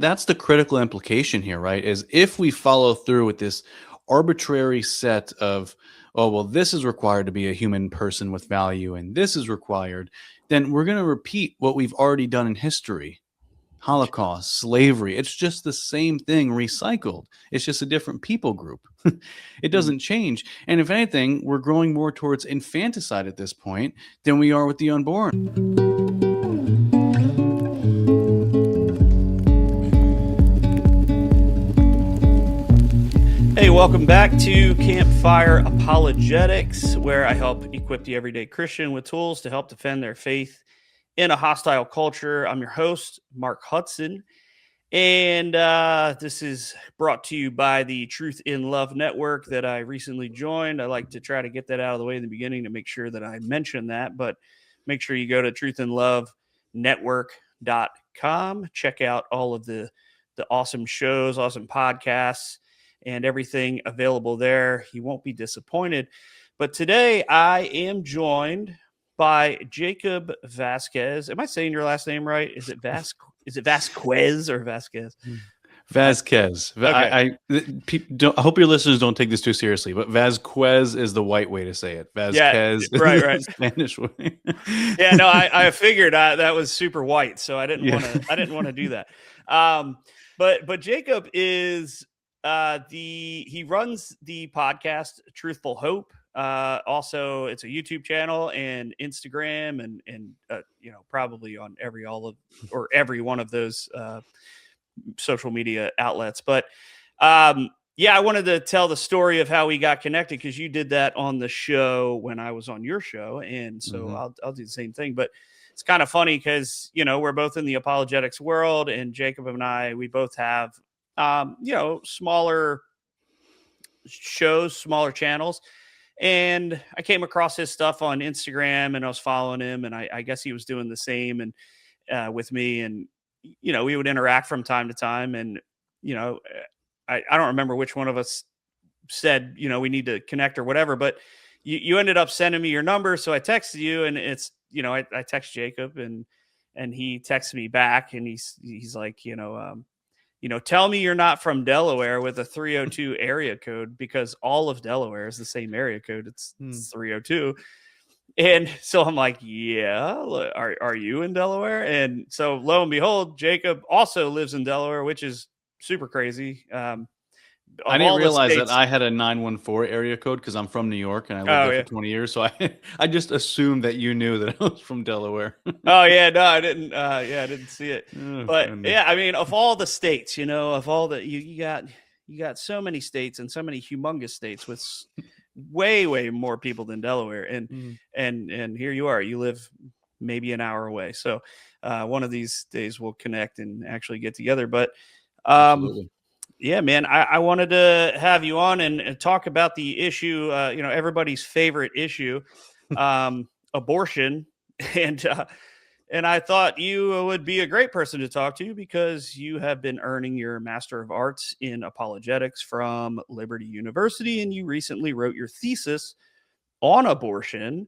that's the critical implication here, right? Is if we follow through with this arbitrary set of, oh, well, this is required to be a human person with value, and this is required, then we're going to repeat what we've already done in history. Holocaust, slavery. It's just the same thing recycled. It's just a different people group. It doesn't change. And if anything, we're growing more towards infanticide at this point than we are with the unborn. Hey, welcome back to Campfire Apologetics, where I help equip the everyday Christian with tools to help defend their faith in a hostile culture. I'm your host, Mark Hudson, and this is brought to you by the Truth in Love Network that I recently joined. I like to try to get that out of the way in the beginning to make sure that I mention that, but make sure you go to truthinlovenetwork.com. Check out all of the awesome shows, awesome podcasts, and everything available there. You won't be disappointed. But today I am joined by Jacob Vasquez. Am I saying your last name right? Is it Vasquez or Vasquez? Vasquez. Okay. I hope your listeners don't take this too seriously, but Vasquez is the white way to say it. Vasquez Yeah, right, is right. the Spanish way. Yeah, no, I figured that was super white, so I didn't Yeah. want to do that. But Jacob is he runs the podcast Truthful Hope. Also, it's a YouTube channel and Instagram, and probably on every one of those social media outlets. But yeah, I wanted to tell the story of how we got connected because you did that on the show when I was on your show, and so I'll do the same thing. But it's kind of funny because we're both in the apologetics world, and Jacob and we both have smaller shows, smaller channels. And I came across his stuff on Instagram and I was following him, and I guess he was doing the same and with me. And, we would interact from time to time. And, I don't remember which one of us said, we need to connect or whatever, but you ended up sending me your number. So I texted you, and it's, I text Jacob and he texted me back, and he's like, tell me you're not from Delaware with a 302 area code, because all of Delaware is the same area code. It's 302. And so I'm like, yeah, are you in Delaware? And so lo and behold, Jacob also lives in Delaware, which is super crazy. I didn't realize that I had a 914 area code because I'm from New York and I lived there for 20 years. So I just assumed that you knew that I was from Delaware. Oh yeah, no, I didn't. I didn't see it. But yeah, I mean, of all the states, of all the you got so many states and so many humongous states with way more people than Delaware, and here you are. You live maybe an hour away. So one of these days we'll connect and actually get together. But Absolutely. yeah, man, I wanted to have you on and talk about the issue, everybody's favorite issue, abortion. And I thought you would be a great person to talk to because you have been earning your Master of Arts in Apologetics from Liberty University, and you recently wrote your thesis on abortion.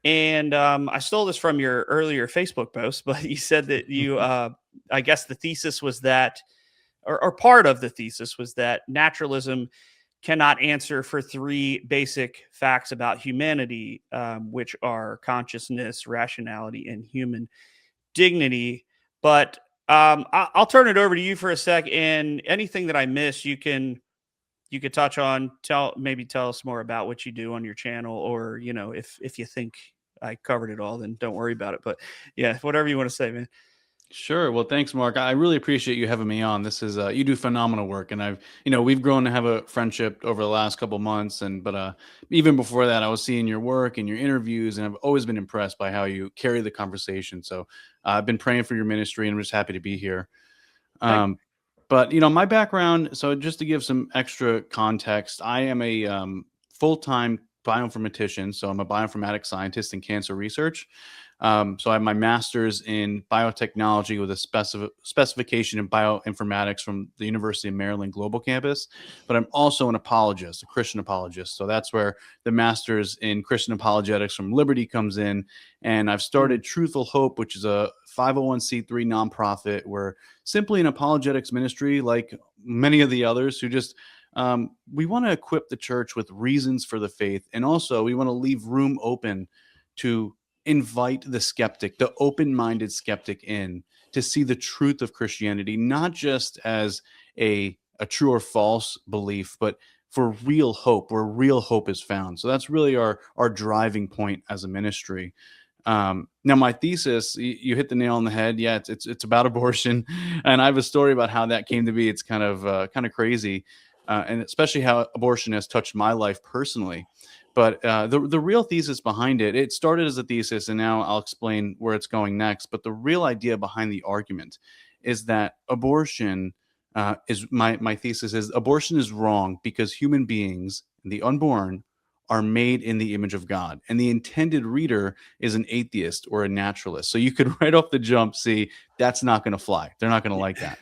And I stole this from your earlier Facebook post, but you said that you, I guess the thesis was that, or part of the thesis was that naturalism cannot answer for three basic facts about humanity, which are consciousness, rationality, and human dignity. But I'll turn it over to you for a sec, and anything that I missed, you could touch on. Tell us more about what you do on your channel, or if you think I covered it all, then don't worry about it. But yeah, whatever you want to say, man. Sure. Well, thanks, Mark. I really appreciate you having me on. This is you do phenomenal work, and we've grown to have a friendship over the last couple of months. But even before that, I was seeing your work and your interviews, and I've always been impressed by how you carry the conversation. So I've been praying for your ministry, and I'm just happy to be here. But my background. So just to give some extra context, I am a full-time bioinformatician. So I'm a bioinformatics scientist in cancer research. So I have my master's in biotechnology with a specification in bioinformatics from the University of Maryland Global Campus. But I'm also an apologist, a Christian apologist. So that's where the master's in Christian apologetics from Liberty comes in. And I've started Truthful Hope, which is a 501c3 nonprofit. We're simply an apologetics ministry, like many of the others who just we want to equip the church with reasons for the faith. And also, we want to leave room open to invite the skeptic, the open-minded skeptic in to see the truth of Christianity, not just as a true or false belief, but for real hope, where real hope is found. So that's really our driving point as a ministry. Now, my thesis, you hit the nail on the head. Yeah, it's about abortion, and I have a story about how that came to be. It's kind of crazy, and especially how abortion has touched my life personally. But the real thesis behind it, it started as a thesis, and now I'll explain where it's going next. But the real idea behind the argument is that abortion is my thesis is abortion is wrong because human beings, the unborn, are made in the image of God, and the intended reader is an atheist or a naturalist. So you could right off the jump see that's not going to fly. They're not going to like that.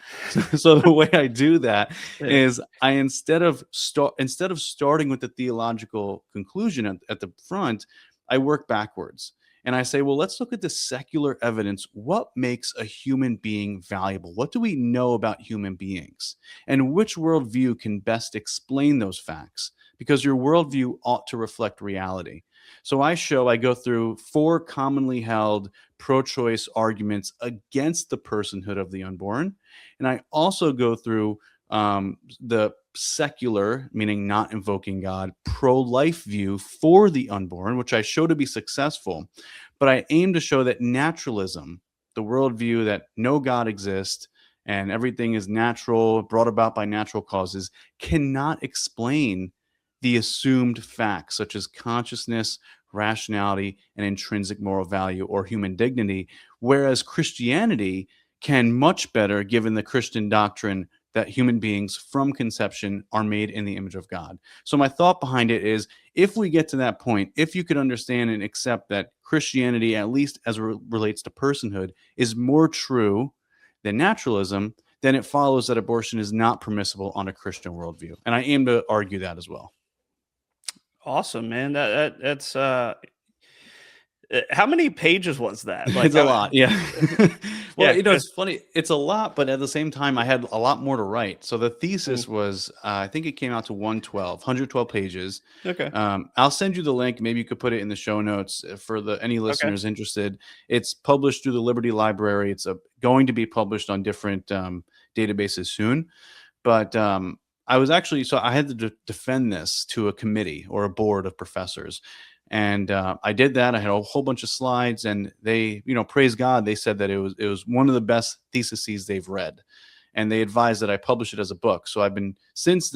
So the way I do that Yeah. is I instead of starting with the theological conclusion at the front, I work backwards. And I say, well, let's look at the secular evidence. What makes a human being valuable? What do we know about human beings? And which worldview can best explain those facts? Because your worldview ought to reflect reality. So I go through 4 commonly held pro choice arguments against the personhood of the unborn. And I also go through the secular, meaning not invoking God, pro life view for the unborn, which I show to be successful. But I aim to show that naturalism, the worldview that no God exists and everything is natural, brought about by natural causes, cannot explain the assumed facts such as consciousness, rationality, and intrinsic moral value or human dignity, whereas Christianity can much better, given the Christian doctrine that human beings from conception are made in the image of God. So my thought behind it is, if we get to that point, if you could understand and accept that Christianity, at least as it relates to personhood, is more true than naturalism, then it follows that abortion is not permissible on a Christian worldview. And I aim to argue that as well. Awesome, man. That's how many pages was that? Like, It's a lot, yeah. Well, yeah, 'cause it's funny. It's a lot, but at the same time, I had a lot more to write. So the mm, thesis was, I think it came out to 112 pages. okay, I'll send you the link. Maybe you could put it in the show notes for any okay, listeners interested. It's published through the Liberty Library. It's going to be published on different databases soon. But I was actually, so I had to defend this to a committee or a board of professors. And I did that. I had a whole bunch of slides, and they, praise God, they said that it was one of the best theses they've read, and they advised that I publish it as a book. So I've been since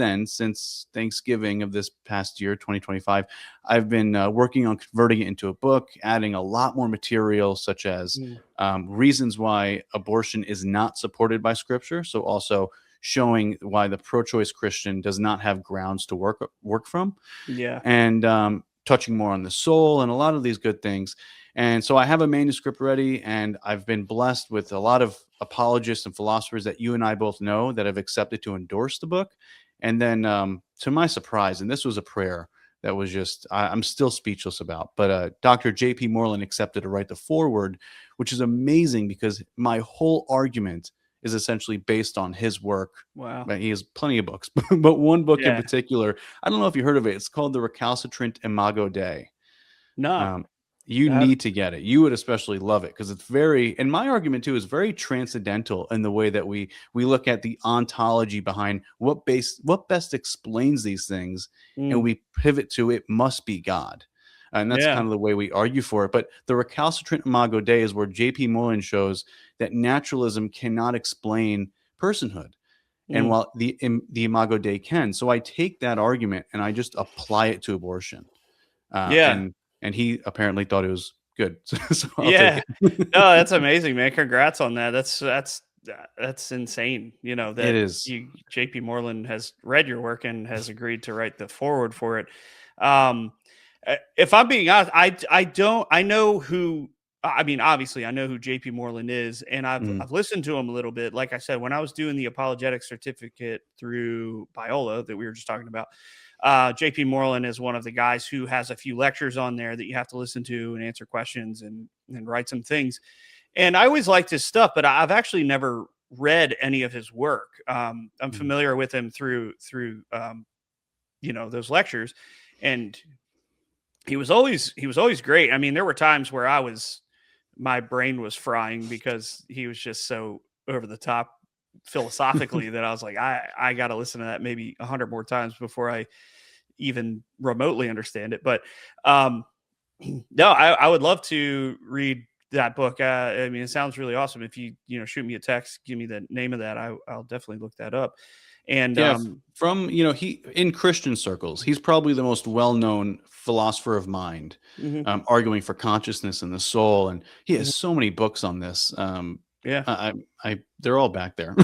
Thanksgiving of this past year, 2025, I've been working on converting it into a book, adding a lot more material, such as mm, reasons why abortion is not supported by Scripture. So also showing why the pro-choice Christian does not have grounds to work from, yeah, and touching more on the soul and a lot of these good things. And so I have a manuscript ready, and I've been blessed with a lot of apologists and philosophers that you and I both know that have accepted to endorse the book. And then, to my surprise, and this was a prayer that was just, I'm still speechless about, but Dr. J.P. Moreland accepted to write the foreword, which is amazing because my whole argument is essentially based on his work. wow, But he has plenty of books, but one book in yeah, particular, I don't know if you heard of it. It's called The Recalcitrant Imago Dei. no, Um, you that, need to get it. You would especially love it because it's very, and my argument too is very transcendental in the way that we look at the ontology behind what best explains these things, and mm, we pivot to it must be God. And that's yeah, kind of the way we argue for it. But the recalcitrant Imago Dei is where J.P. Moreland shows that naturalism cannot explain personhood, and mm, while the Imago Dei can. So I take that argument and I just apply it to abortion. Uh, yeah, and and he apparently thought it was good. So I'll take yeah. it. No, that's amazing, man. Congrats on that. That's insane. You know It that is. you JP Moreland has read your work and has agreed to write the forward for it. If I'm being honest, I don't I know who I mean, obviously, I know who JP Moreland is, and Mm, I've listened to him a little bit. Like I said, when I was doing the apologetic certificate through Biola that we were just talking about, JP Moreland is one of the guys who has a few lectures on there that you have to listen to and answer questions and write some things. And I always liked his stuff, but I've actually never read any of his work. I'm mm. familiar with him through those lectures, and he was always great. I mean, there were times where my brain was frying because he was just so over the top philosophically that I was like, I got to listen to that maybe 100 more times before I even remotely understand it. But um, no, I would love to read that book. I mean, it sounds really awesome. If you shoot me a text, give me the name of that. I'll definitely look that up. And Yeah, from he in Christian circles, he's probably the most well-known philosopher of mind, mhm, arguing for consciousness and the soul, and he has mhm, so many books on this. yeah, They're all back there,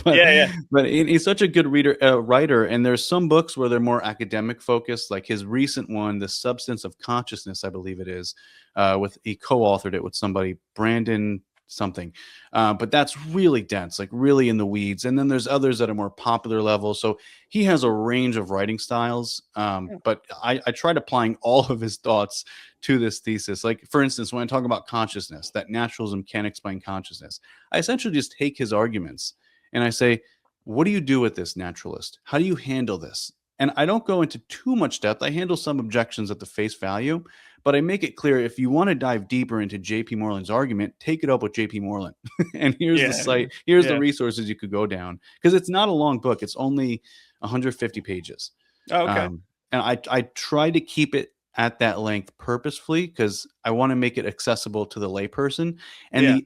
but yeah, yeah, he's such a good writer. And there's some books where they're more academic focused, like his recent one, "The Substance of Consciousness," I believe it is. With he co-authored it with somebody, Brandon something, but that's really dense, like really in the weeds. And then there's others that are more popular level. So he has a range of writing styles. yeah, But I tried applying all of his thoughts to this thesis. Like, for instance, when I talk about consciousness, that naturalism can't explain consciousness, I essentially just take his arguments and I say, what do you do with this, naturalist? How do you handle this? And I don't go into too much depth. I handle some objections at the face value, but I make it clear, if you want to dive deeper into JP Moreland's argument, take it up with JP Moreland. And here's the yeah, site, here's the yeah. resources you could go down, because it's not a long book. It's only 150 pages. Oh, okay. And I try to keep it at that length purposefully because I want to make it accessible to the layperson. And Yeah.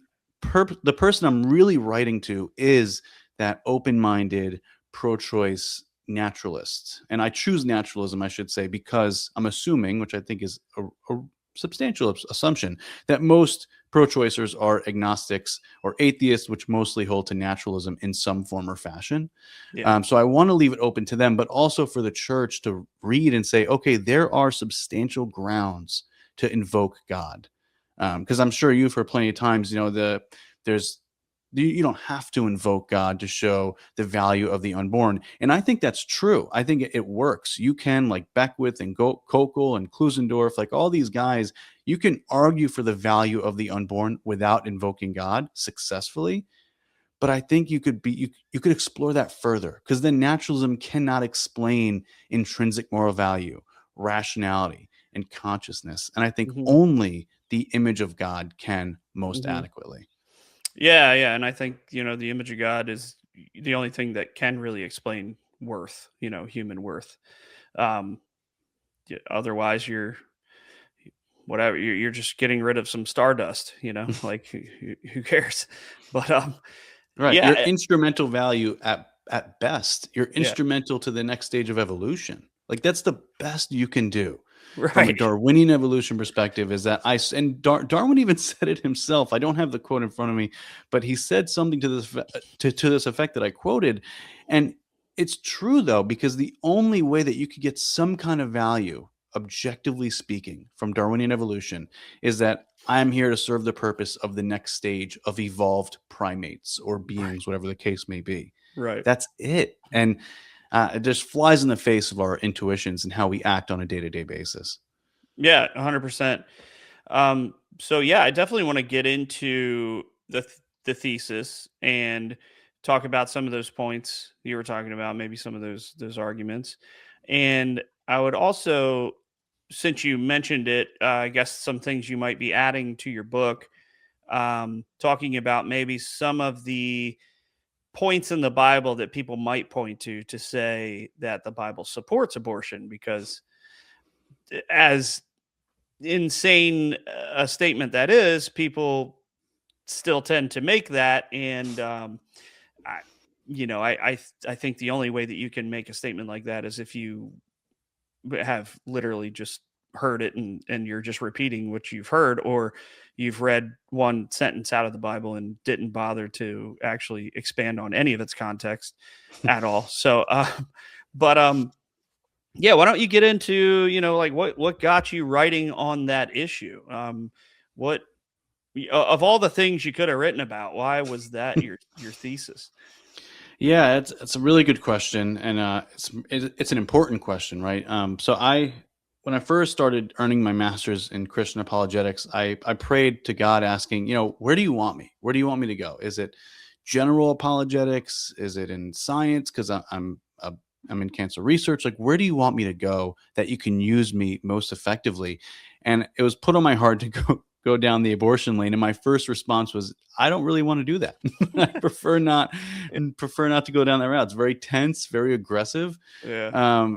the person I'm really writing to is that open-minded, pro-choice naturalist. And I choose naturalism, I should say, because I'm assuming, which I think is a substantial assumption, that most pro-choicers are agnostics or atheists, which mostly hold to naturalism in some form or fashion. Yeah. So I want to leave it open to them, but also for the church to read and say, okay, there are substantial grounds to invoke God. Because I'm sure you've heard plenty of times, there's you don't have to invoke God to show the value of the unborn. And I think that's true. I think it works. You can, like Beckwith and Kokel and Klusendorf, like all these guys, you can argue for the value of the unborn without invoking God successfully. But I think you could explore that further, because then naturalism cannot explain intrinsic moral value, rationality, and consciousness. And I think Mhm, only the image of God can most mhm. adequately. Yeah, yeah, and I think, the image of God is the only thing that can really explain worth, human worth. Um, otherwise whatever, you're just getting rid of some stardust, like who cares? But Right. yeah, You're instrumental value at best. You're yeah, instrumental to the next stage of evolution. Like, that's the best you can do from a right. Darwinian evolution perspective, is that Darwin even said it himself. I don't have the quote in front of me, but he said something to to this effect that I quoted. And it's true, though, because the only way that you could get some kind of value, objectively speaking, from Darwinian evolution is that I'm here to serve the purpose of the next stage of evolved primates or Right, beings, whatever the case may be. right. That's it. And it just flies in the face of our intuitions and how we act on a day-to-day basis. Yeah, 100%. So yeah, I definitely want to get into the thesis and talk about some of those points you were talking about, maybe some of those arguments. And I would also, since you mentioned it, I guess some things you might be adding to your book, talking about maybe some of the points in the Bible that people might point to say that the Bible supports abortion, because as insane a statement that is, people still tend to make that. And I, I think the only way that you can make a statement like that is if you have literally just heard it and you're just repeating what you've heard, or you've read one sentence out of the Bible and didn't bother to actually expand on any of its context at all. So, but yeah, why don't you get into, like what got you writing on that issue? What of all the things you could have written about, why was that your thesis? Yeah, it's a really good question, and it's an important question, right? So when I first started earning my master's in Christian apologetics, I prayed to God, asking, where do you want me? Where do you want me to go? Is it general apologetics? Is it in science? Because I'm in cancer research. Like, where do you want me to go that you can use me most effectively? And it was put on my heart to go down the abortion lane, and my first response was, I don't really want to do that. I prefer not to go down that route. It's very tense, very aggressive. Yeah.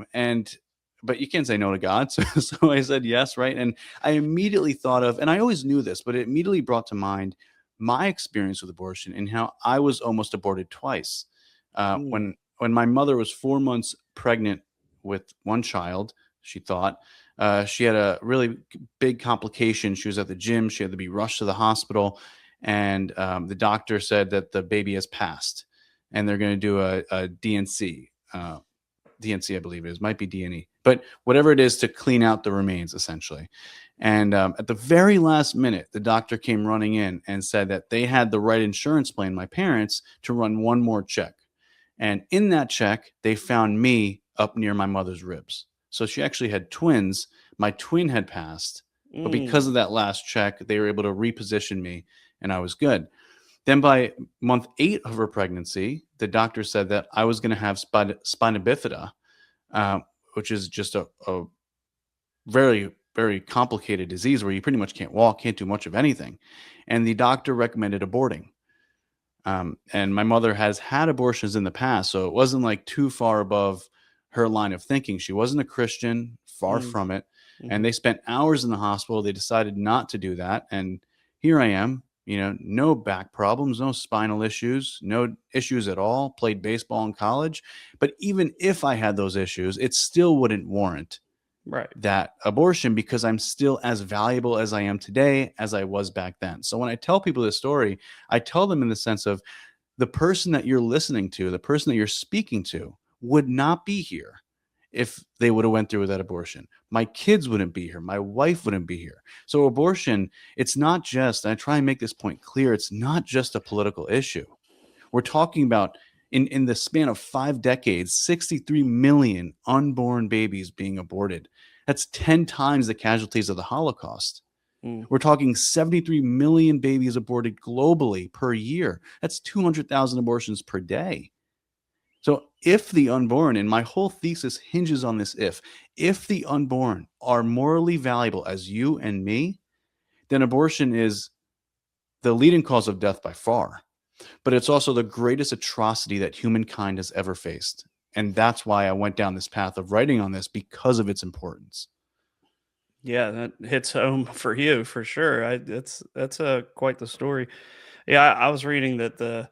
But you can't say no to God. So I said yes, right? And I immediately thought of, and I always knew this, but it immediately brought to mind my experience with abortion and how I was almost aborted twice. Mm. When my mother was 4 months pregnant with one child, she thought, she had a really big complication. She was at the gym. She had to be rushed to the hospital. And the doctor said that the baby has passed and they're going to do a DNC. DNC, I believe it is, might be DNE, but whatever it is, to clean out the remains, essentially. And at the very last minute, the doctor came running in and said that they had the right insurance plan, my parents, to run one more check. And in that check, they found me up near my mother's ribs. So she actually had twins. My twin had passed, but because of that last check, they were able to reposition me and I was good. Then by month 8 of her pregnancy, the doctor said that I was going to have spina bifida, which is just a very, very complicated disease where you pretty much can't walk, can't do much of anything. And the doctor recommended aborting. And my mother has had abortions in the past, so it wasn't like too far above her line of thinking. She wasn't a Christian, far Mm. from it. Mm-hmm. And they spent hours in the hospital. They decided not to do that. And here I am, no back problems, no spinal issues, no issues at all. Played baseball in college. But even if I had those issues, it still wouldn't warrant Right. that abortion because I'm still as valuable as I am today as I was back then. So when I tell people this story, I tell them in the sense of the person that you're listening to, the person that you're speaking to would not be here if they would have went through with that abortion. My kids wouldn't be here. My wife wouldn't be here. So abortion, it's not just, and I try and make this point clear, it's not just a political issue. We're talking about in the span of 5 decades, 63 million unborn babies being aborted. That's 10 times the casualties of the Holocaust. Mm. We're talking 73 million babies aborted globally per year. That's 200,000 abortions per day. So if the unborn, and my whole thesis hinges on this if the unborn are morally valuable as you and me, then abortion is the leading cause of death by far. But it's also the greatest atrocity that humankind has ever faced. And that's why I went down this path of writing on this, because of its importance. Yeah, that hits home for you for sure. That's quite the story. Yeah, I was reading that the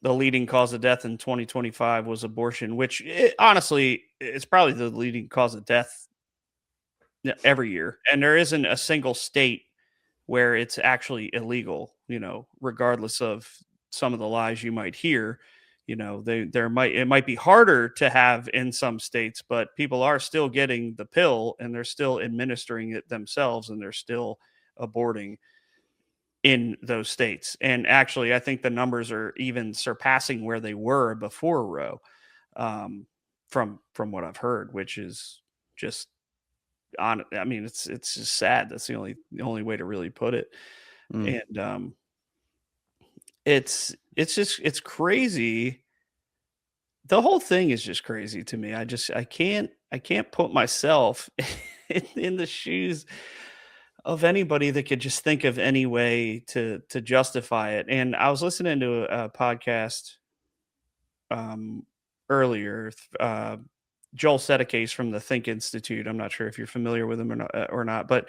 leading cause of death in 2025 was abortion, which honestly, it's probably the leading cause of death every year. And there isn't a single state where it's actually illegal, regardless of some of the lies you might hear. It might be harder to have in some states, but people are still getting the pill and they're still administering it themselves and they're still aborting in those states. And actually, I think the numbers are even surpassing where they were before Roe, from what I've heard, which is just on. I mean, it's just sad. That's the only way to really put it. Mm. And it's crazy. The whole thing is just crazy to me. I can't put myself in the shoes of anybody that could just think of any way to justify it. And I was listening to a podcast earlier. Joel Sedekase from the Think Institute. I'm not sure if you're familiar with him or not, but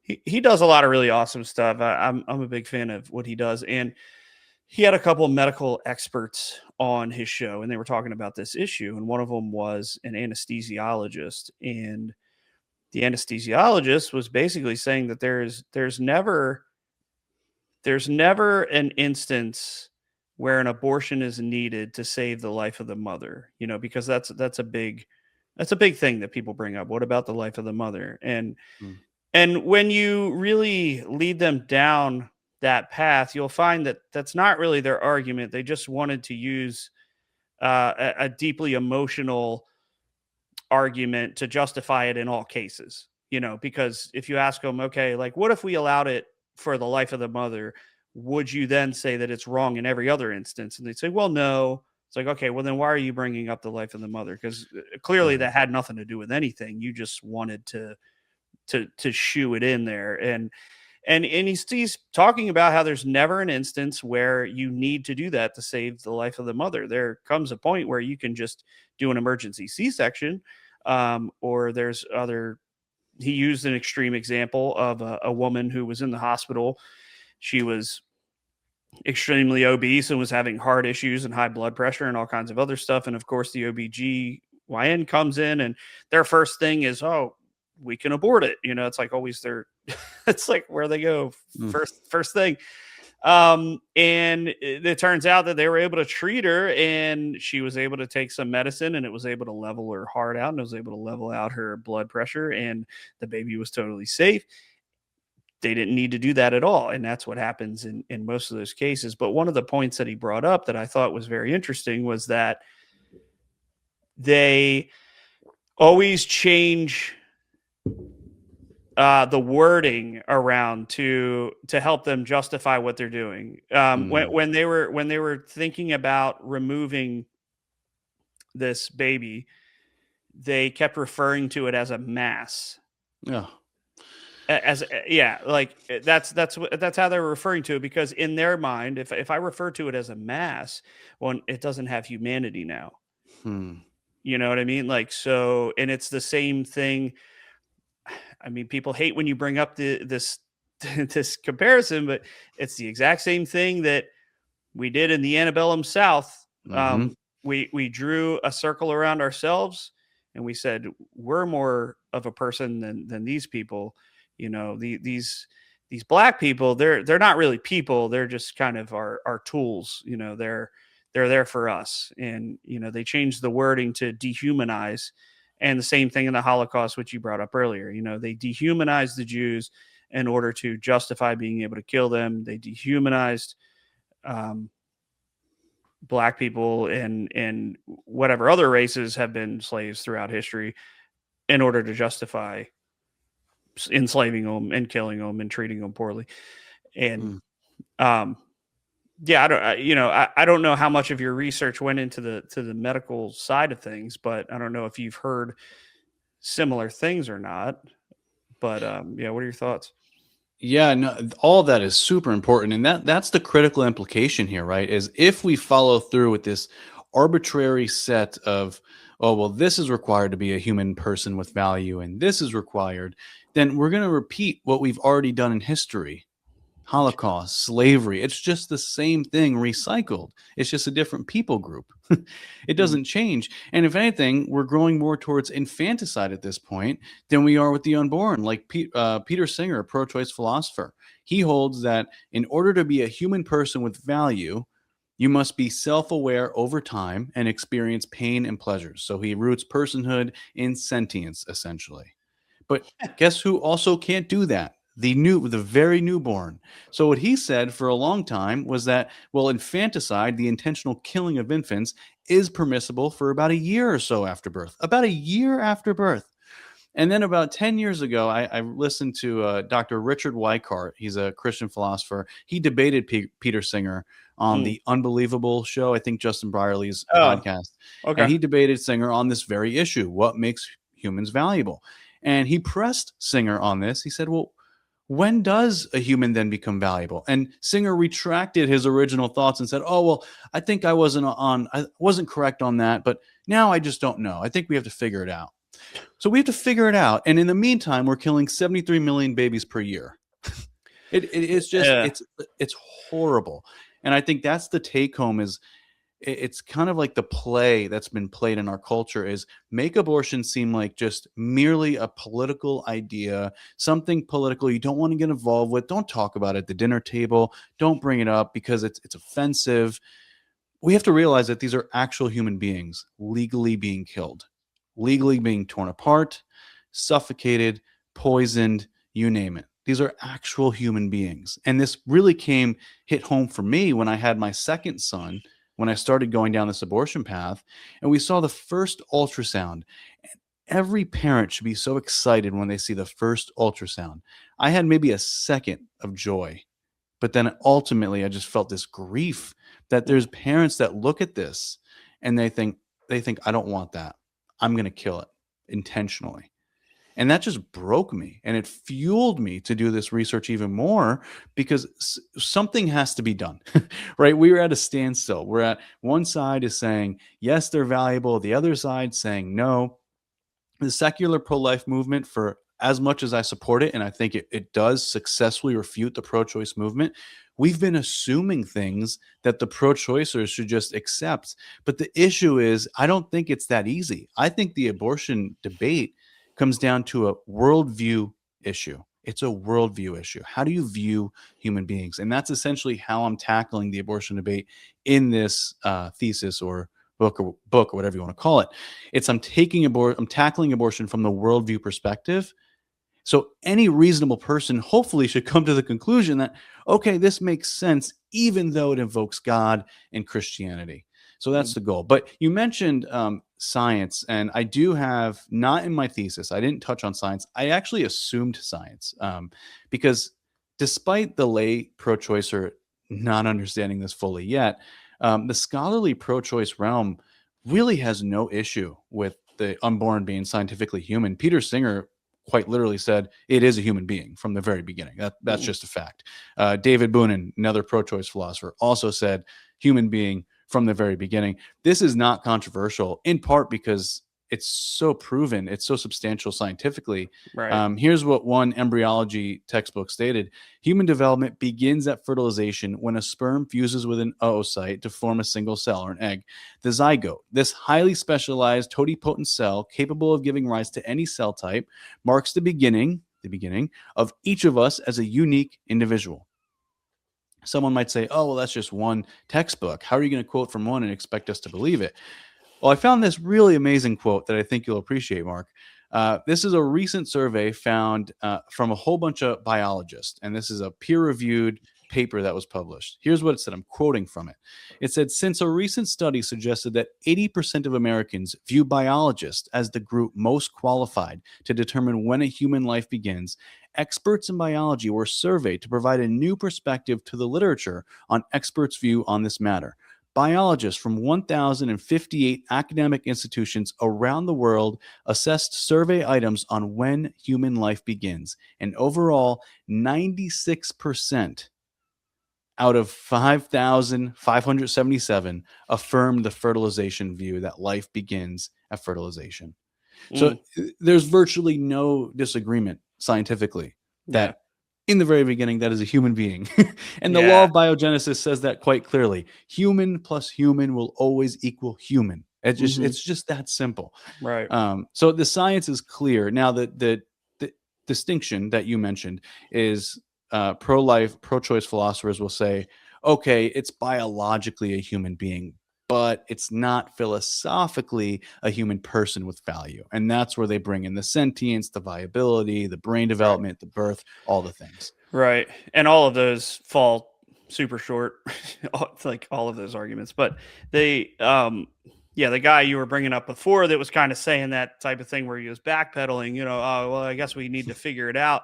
he does a lot of really awesome stuff. I'm a big fan of what he does, and he had a couple of medical experts on his show, and they were talking about this issue. And one of them was an anesthesiologist, and the anesthesiologist was basically saying that there's never an instance where an abortion is needed to save the life of the mother, because that's a big thing that people bring up. What about the life of the mother? And Mm. and when you really lead them down that path, you'll find that that's not really their argument. They just wanted to use a deeply emotional argument to justify it in all cases. Because if you ask them, okay, like, what if we allowed it for the life of the mother? Would you then say that it's wrong in every other instance? And they'd say, well, no. It's like, okay, well, then why are you bringing up the life of the mother? Because clearly Right. that had nothing to do with anything. You just wanted to shoe it in there. And he's talking about how there's never an instance where you need to do that to save the life of the mother. There comes a point where you can just do an emergency C-section, or there's other. He used an extreme example of a woman who was in the hospital. She was extremely obese and was having heart issues and high blood pressure and all kinds of other stuff. And of course, the OBGYN comes in, and their first thing is, oh, we can abort it. It's like always it's like where they go Mm. first thing. And it turns out that they were able to treat her, and she was able to take some medicine, and it was able to level her heart out, and it was able to level out her blood pressure, and the baby was totally safe. They didn't need to do that at all. And that's what happens in most of those cases. But one of the points that he brought up that I thought was very interesting was that they always change the wording around to help them justify what they're doing. Mm. When they were thinking about removing this baby, they kept referring to it as a mass. Yeah. That's how they're referring to it, because in their mind, if I refer to it as a mass, well, it doesn't have humanity now. Hmm. You know what I mean? Like, so, and it's the same thing. I mean, people hate when you bring up this this comparison, but it's the exact same thing that we did in the antebellum South. Mm-hmm. We drew a circle around ourselves, and we said we're more of a person than these people. These black people, they're not really people. They're just kind of our tools. They're there for us, and they changed the wording to dehumanize. And the same thing in the Holocaust, which you brought up earlier. They dehumanized the Jews in order to justify being able to kill them. They dehumanized black people and whatever other races have been slaves throughout history in order to justify enslaving them and killing them and treating them poorly. And Mm. yeah, I don't know how much of your research went into the medical side of things, but I don't know if you've heard similar things or not. But yeah, what are your thoughts? Yeah, no, all of that is super important, and that's the critical implication here, right? Is if we follow through with this arbitrary set of, oh well, this is required to be a human person with value, and this is required, then we're going to repeat what we've already done in history. Holocaust, slavery. It's just the same thing recycled. It's just a different people group. It Mm. doesn't change. And if anything, we're growing more towards infanticide at this point than we are with the unborn. Like Peter Singer, a pro choice philosopher, he holds that in order to be a human person with value, you must be self aware over time and experience pain and pleasures. So he roots personhood in sentience, essentially. But guess who also can't do that? The very newborn. So what he said for a long time was that, well, infanticide, the intentional killing of infants, is permissible for about a year or so after birth. About a year after birth. And then about 10 years ago, I listened to Dr. Richard Weikart. He's a Christian philosopher. He debated Peter Singer on Mm. the Unbelievable show, I think Justin Brierly's Oh, podcast. And okay. he debated Singer on this very issue: what makes humans valuable? And he pressed Singer on this. He said, well, when does a human then become valuable? And Singer retracted his original thoughts and said, oh, well, I wasn't correct on that, but now I just don't know. I think we have to figure it out. So we have to figure it out. And in the meantime, we're killing 73 million babies per year. It's just, Yeah. it's horrible. And I think that's the take home is it's kind of like the play that's been played in our culture is make abortion seem like just merely a political idea, something political you don't want to get involved with. Don't talk about it at the dinner table. Don't bring it up because it's offensive. We have to realize that these are actual human beings legally being killed, legally being torn apart, suffocated, poisoned, you name it. These are actual human beings. And this really hit home for me when I had my second son, when I started going down this abortion path, and we saw the first ultrasound. Every parent should be so excited when they see the first ultrasound. I had maybe a second of joy, but then ultimately I just felt this grief that there's parents that look at this and they think I don't want that. I'm going to kill it intentionally. And that just broke me, and it fueled me to do this research even more, because something has to be done. Right? We were at a standstill. We're at one side is saying yes, they're valuable, the other side saying no. The secular pro-life movement, for as much as I support it, and I think it does successfully refute the pro-choice movement, we've been assuming things that the pro-choicers should just accept. But the issue is, I don't think it's that easy. I think the abortion debate comes down to a worldview issue. It's a worldview issue. How do you view human beings? And that's essentially how I'm tackling the abortion debate in this thesis or book or whatever you want to call it. I'm tackling abortion from the worldview perspective. So any reasonable person hopefully should come to the conclusion that, okay, this makes sense, even though it invokes God and Christianity. So that's the goal. But you mentioned science, and I do have, not in my thesis, I didn't touch on science. I actually assumed science, because despite the lay pro-choicer not understanding this fully yet, the scholarly pro-choice realm really has no issue with the unborn being scientifically human. Peter Singer quite literally said it is a human being from the very beginning. That's just a fact. David Boonen, another pro-choice philosopher, also said human being from the very beginning. This is not controversial, in part because it's so proven, it's so substantial scientifically. Right. Here's what one embryology textbook stated: human development begins at fertilization, when a sperm fuses with an oocyte to form a single cell or an egg. The zygote, this highly specialized totipotent cell capable of giving rise to any cell type, marks the beginning of each of us as a unique individual. Someone might say, oh, well, that's just one textbook. How are you going to quote from one and expect us to believe it? Well, I found this really amazing quote that I think you'll appreciate, Mark. This is a recent survey found from a whole bunch of biologists, and this is a peer-reviewed paper that was published. Here's what it said. I'm quoting from it. It said, since a recent study suggested that 80% of Americans view biologists as the group most qualified to determine when a human life begins, experts in biology were surveyed to provide a new perspective to the literature on experts' view on this matter. Biologists from 1,058 academic institutions around the world assessed survey items on when human life begins, and overall, 96% out of 5,577 affirmed the fertilization view, that life begins at fertilization. So there's virtually no disagreement scientifically that in the very beginning, that is a human being. And the law of biogenesis says that quite clearly. Human plus human will always equal human. It's just that simple. Right. So the science is clear. Now, the distinction that you mentioned is pro-life, pro-choice philosophers will say, okay, it's biologically a human being, but it's not philosophically a human person with value. And that's where they bring in the sentience, the viability, the brain development, the birth, all the things. Right. And all of those fall super short, like all of those arguments. But the guy you were bringing up before that was kind of saying that type of thing where he was backpedaling, oh, well, I guess we need to figure it out.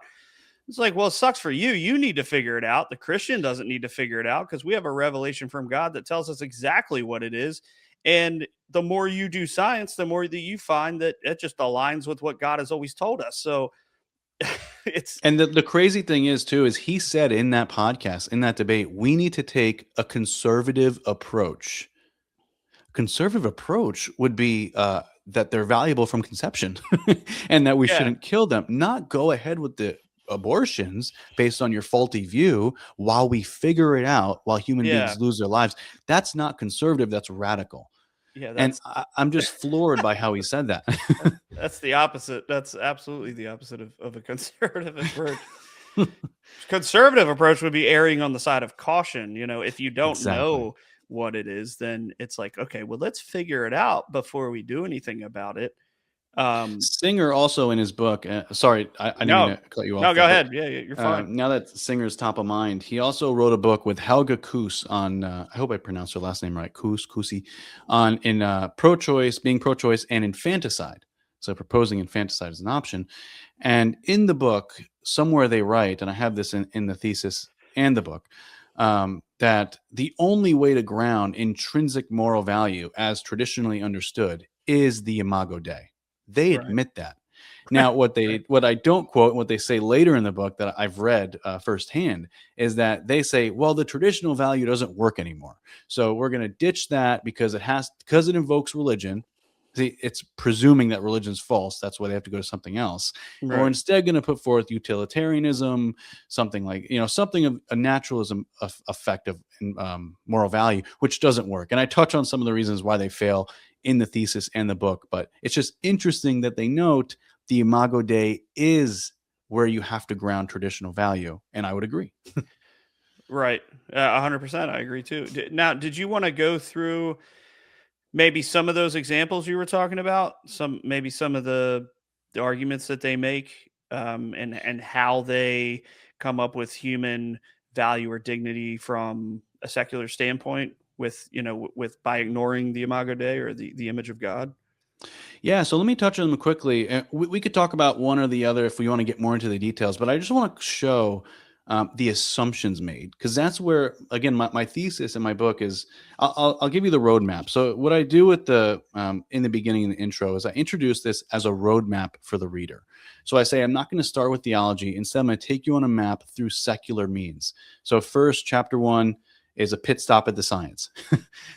It's like, well, it sucks for you. You need to figure it out. The Christian doesn't need to figure it out, because we have a revelation from God that tells us exactly what it is. And the more you do science, the more that you find that it just aligns with what God has always told us. So and the crazy thing is too, is he said in that podcast, in that debate, we need to take a conservative approach. Conservative approach would be that they're valuable from conception and that we shouldn't kill them, not go ahead with the abortions based on your faulty view while we figure it out, while human beings lose their lives. That's not conservative, that's radical. And I'm just floored by how he said that. That's the opposite. That's absolutely the opposite of a conservative approach. Conservative approach would be erring on the side of caution. If you don't know what it is, then it's like, okay, well, let's figure it out before we do anything about it. Um, Singer also in his book, sorry, I didn't mean no, to cut you no, off go there, but ahead. Yeah, you're fine. now that Singer's top of mind, he also wrote a book with Helga Kuss on, I hope I pronounced her last name right, Kusi, on in pro-choice, being pro-choice and infanticide. So proposing infanticide as an option. And in the book, somewhere they write, and I have this in the thesis and the book, that the only way to ground intrinsic moral value as traditionally understood is the Imago Dei. They Right. admit that. Now, Right. what I don't quote, what they say later in the book that I've read firsthand, is that they say, well, the traditional value doesn't work anymore, so we're going to ditch that because it invokes religion. See, it's presuming that religion's false. That's why they have to go to something else. And we're Right. instead going to put forth utilitarianism, something like, something of a naturalism effect of moral value, which doesn't work. And I touch on some of the reasons why they fail in the thesis and the book, but it's just interesting that they note the Imago Dei is where you have to ground traditional value, and I would agree. Right. 100%. I agree too. Now, did you want to go through maybe some of those examples you were talking about? Maybe some of the arguments that they make, and how they come up with human value or dignity from a secular standpoint, with with by ignoring the Imago Dei, or the image of God. Yeah, so let me touch on them quickly. We could talk about one or the other if we want to get more into the details, but I just want to show the assumptions made, because that's where, again, my thesis in my book is. I'll give you the roadmap. So what I do with the in the beginning in the intro is I introduce this as a roadmap for the reader. So I say I'm not going to start with theology. Instead, I'm going to take you on a map through secular means. So first, chapter 1 is a pit stop at the science.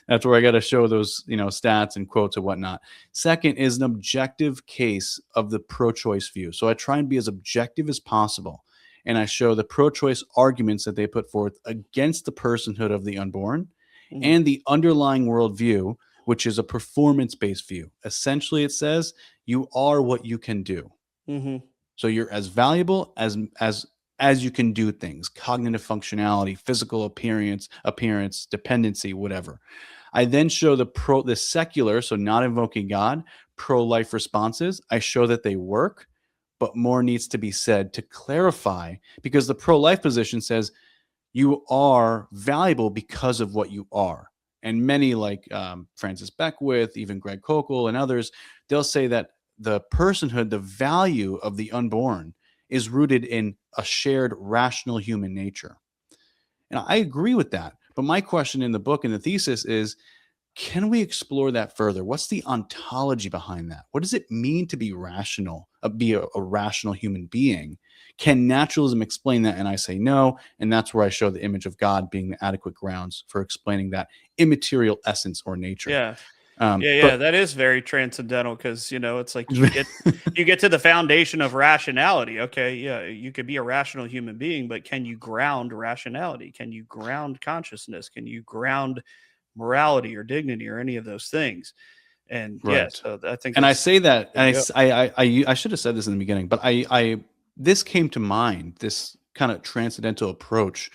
That's where I got to show those stats and quotes and whatnot. Second is an objective case of the pro-choice view. So I try and be as objective as possible, and I show the pro-choice arguments that they put forth against the personhood of the unborn Mhm. and the underlying worldview, which is a performance-based view. Essentially, it says you are what you can do. Mhm. So you're as valuable as you can do things, cognitive functionality, physical appearance, dependency, whatever. I then show the secular, so not invoking God, pro-life responses. I show that they work, but more needs to be said to clarify, because the pro-life position says you are valuable because of what you are. And many, like Francis Beckwith, even Greg Kokel, and others, they'll say that the personhood, the value of the unborn, is rooted in a shared rational human nature. And I agree with that. But my question in the book and the thesis is, can we explore that further? What's the ontology behind that? What does it mean to be rational, be a rational human being? Can naturalism explain that? And I say no. And that's where I show the image of God being the adequate grounds for explaining that immaterial essence or nature. Yeah. Yeah, But that is very transcendental, because it's like you get to the foundation of rationality. Okay, yeah, you could be a rational human being, but can you ground rationality? Can you ground consciousness? Can you ground morality or dignity or any of those things? And yeah, right. so I think And I that's say that, way and to go. I should have said this in the beginning, but this came to mind, this kind of transcendental approach,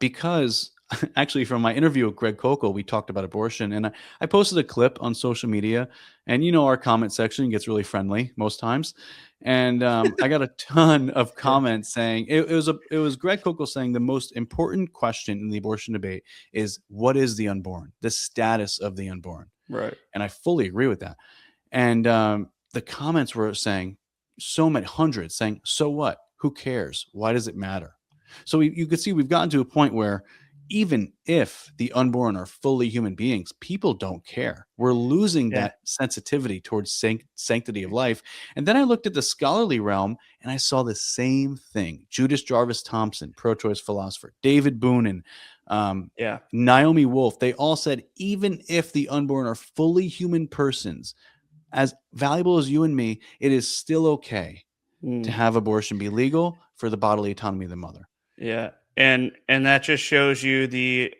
because actually from my interview with Greg Kokel, we talked about abortion, and I posted a clip on social media, and our comment section gets really friendly most times, and I got a ton of Yeah, comments saying it was Greg Kokel saying the most important question in the abortion debate is, what is the unborn, the status of the unborn, right. and I fully agree with that. And the comments were saying, so many hundreds saying, so what? Who cares? Why does it matter? So you could see we've gotten to a point where even if the unborn are fully human beings, people don't care. We're losing Yeah, that sensitivity towards sanctity of life. And then I looked at the scholarly realm and I saw the same thing. Judith Jarvis Thompson, pro-choice philosopher, David Boonin, um, yeah. Naomi Wolf, they all said even if the unborn are fully human persons, as valuable as you and me, it is still okay to Mm, have abortion be legal for the bodily autonomy of the mother. yeah, and that just shows you the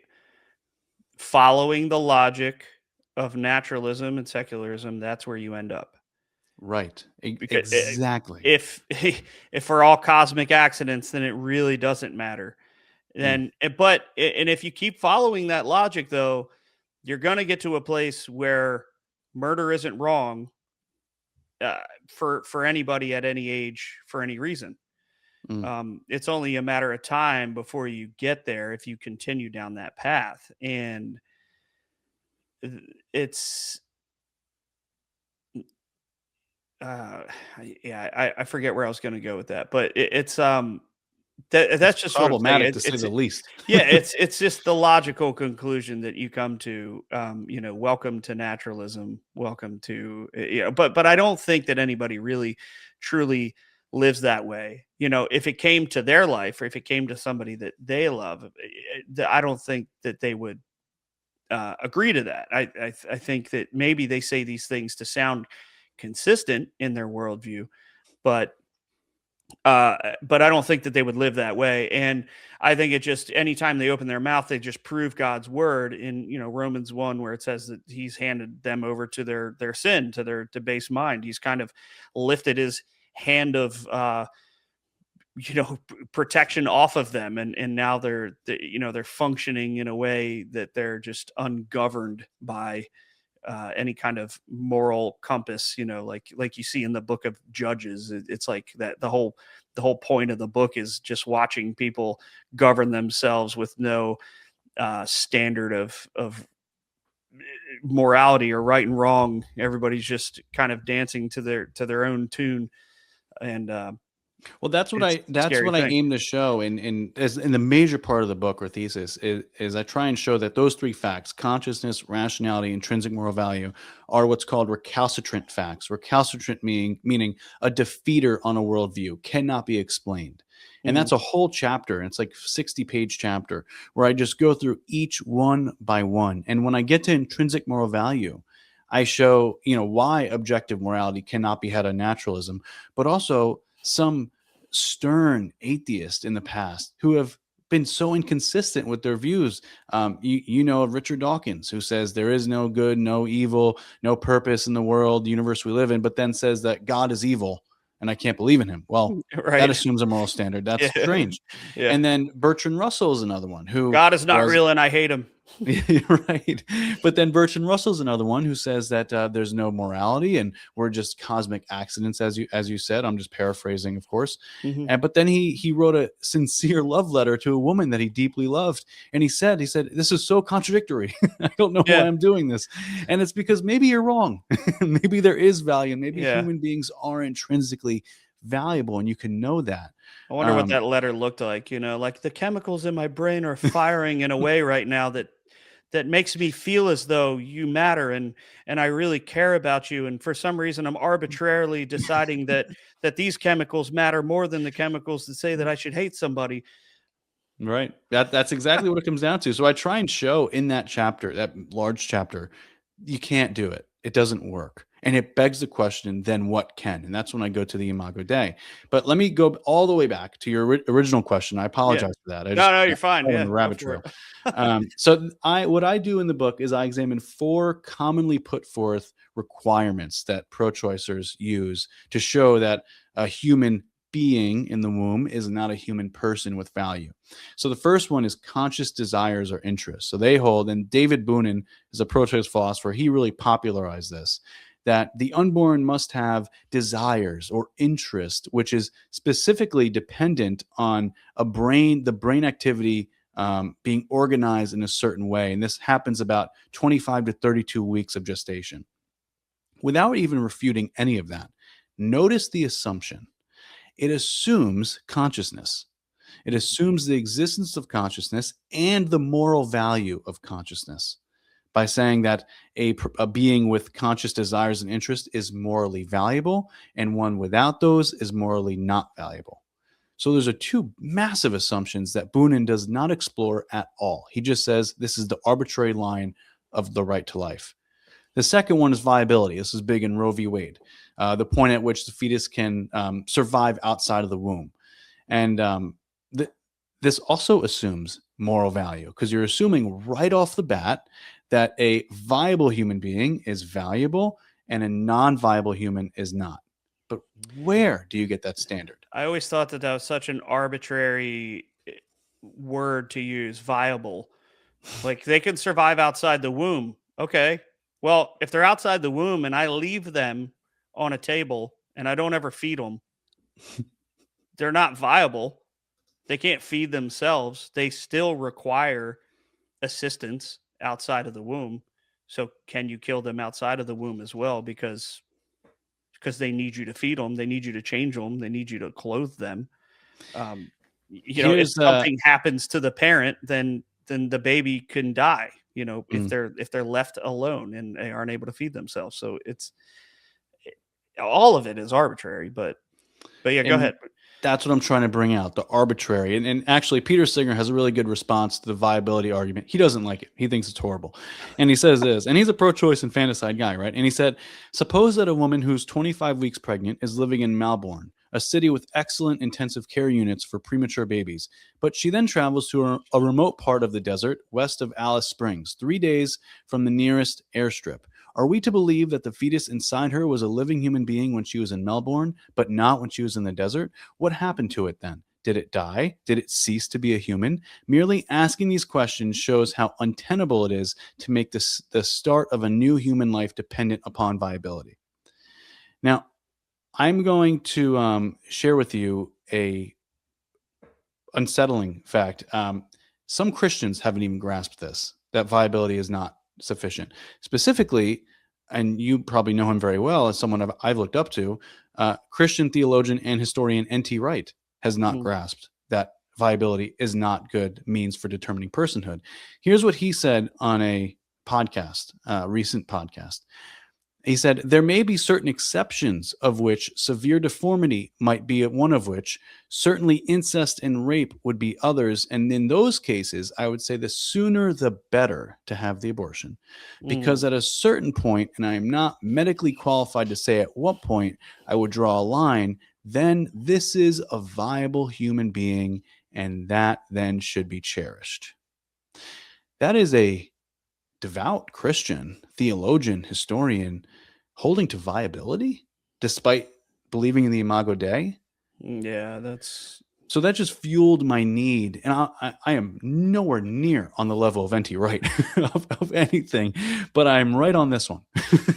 following the logic of naturalism and secularism. That's where you end up. Right. Because Exactly. if if we're all cosmic accidents, then it really doesn't matter. Mm. And if you keep following that logic, though, you're going to get to a place where murder isn't wrong, uh, for anybody at any age for any reason. Mm. It's only a matter of time before you get there if you continue down that path. And it's uh yeah, I forget where I was going to go with that, but It's that's just what I'm saying. problematic to say the least. Yeah, it's just the logical conclusion that you come to. Welcome to naturalism, welcome to but I don't think that anybody really truly lives that way. If it came to their life, or if it came to somebody that they love, I don't think that they would agree to that. I think that maybe they say these things to sound consistent in their worldview, but but I don't think that they would live that way. And I think it just anytime they open their mouth, they just prove God's word in Romans 1, where it says that He's handed them over to their sin, to their debased mind. He's kind of lifted His hand of protection off of them, and now they're functioning in a way that they're just ungoverned by any kind of moral compass, like you see in the book of Judges. It's like that the whole point of the book is just watching people govern themselves with no standard of morality or right and wrong. Everybody's just kind of dancing to their own tune, and Well, that's what it's I a that's scary what I thing. aim to show in the major part of the book or thesis is I try and show that those three facts, consciousness, rationality, intrinsic moral value, are what's called recalcitrant facts. Recalcitrant meaning a defeater on a worldview, cannot be explained. And Mhm. that's a whole chapter. It's like 60-page chapter where I just go through each one by one. And when I get to intrinsic moral value, I show, why objective morality cannot be had on naturalism, but also some stern atheists in the past who have been so inconsistent with their views. You know of Richard Dawkins, who says there is no good, no evil, no purpose in the world, the universe we live in, but then says that God is evil and I can't believe in him. Well, that Right. assumes a moral standard. That's Yeah. strange. Yeah. And then Bertrand Russell is another one who God is not was real and I hate him. right. But then Bertrand Russell's another one who says that there's no morality and we're just cosmic accidents, as you said. I'm just paraphrasing, of course. Mhm. And but then he wrote a sincere love letter to a woman that he deeply loved, and he said this is so contradictory. I don't know why Yeah. I'm doing this, and it's because maybe you're wrong. Maybe there is value. Maybe Yeah. human beings are intrinsically valuable, and you can know that. I wonder what Um, that letter looked like, like the chemicals in my brain are firing in a way right now that makes me feel as though you matter, and I really care about you, and for some reason I'm arbitrarily deciding that these chemicals matter more than the chemicals that say that I should hate somebody. Right. That's exactly what it comes down to. So I try and show in that chapter, that large chapter, you can't do it. It doesn't work. And it begs the question, then what can? And that's when I go to the Imago Dei. But let me go all the way back to your original question. I Yeah. apologize for that. I No, just no, you're got fine. caught on Yeah, the go rabbit for trail. it. So what I do in the book is I examine 4 commonly put forth requirements that pro-choicers use to show that a human being in the womb is not a human person with value. So the first one is conscious desires or interests. So they hold, and David Boonin is a pro-choice philosopher. He really popularized this, that the unborn must have desires or interest, which is specifically dependent on the brain activity being organized in a certain way. And this happens about 25 to 32 weeks of gestation. Without even refuting any of that, notice the assumption. It assumes consciousness. It assumes the existence of consciousness and the moral value of consciousness by saying that a being with conscious desires and interests is morally valuable, and one without those is morally not valuable. So those are 2 massive assumptions that Boonin does not explore at all. He just says this is the arbitrary line of the right to life. The second one is viability. This is big in Roe v. Wade, the point at which the fetus can survive outside of the womb. And this also assumes moral value because you're assuming right off the bat that a viable human being is valuable and a non-viable human is not. But where do you get that standard? I always thought that was such an arbitrary word to use, viable. Like they can survive outside the womb. Okay. Well, if they're outside the womb and I leave them on a table and I don't ever feed them, they're not viable. They can't feed themselves. They still require assistance outside of the womb. So can you kill them outside of the womb as well? Because they need you to feed them, they need you to change them, they need you to clothe them. Um, if Here's something happens to the parent, then the baby can die. If mm, they're left alone and they aren't able to feed themselves. So all of it is arbitrary. But yeah, go and ahead. that's what I'm trying to bring out, the arbitrary. And actually, Peter Singer has a really good response to the viability argument. He doesn't like it. He thinks it's horrible. And he says this, and he's a pro-choice and fanticide guy, right? And he said, suppose that a woman who's 25 weeks pregnant is living in Melbourne, a city with excellent intensive care units for premature babies. But she then travels to a remote part of the desert west of Alice Springs, 3 days from the nearest airstrip. Are we to believe that the fetus inside her was a living human being when she was in Melbourne, but not when she was in the desert? What happened to it then? Did it die? Did it cease to be a human? Merely asking these questions shows how untenable it is to make this the start of a new human life dependent upon viability. Now, I'm going to share with you a unsettling fact. Some Christians haven't even grasped this, that viability is not sufficient. Specifically, and you probably know him very well as someone I've looked up to, Christian theologian and historian N.T. Wright has not Mhm. grasped that viability is not good means for determining personhood. Here's what he said on a podcast, recent podcast. He said, there may be certain exceptions, of which severe deformity might be one of which, certainly incest and rape would be others. And in those cases, I would say the sooner the better to have the abortion. Because Mm. at a certain point, and I am not medically qualified to say at what point I would draw a line, then this is a viable human being, and that then should be cherished. That is a devout Christian, theologian, historian holding to viability despite believing in the Imago Dei. Yeah, that's So that just fueled my need. And I am nowhere near on the level of N.T. Wright of anything, but I'm right on this one.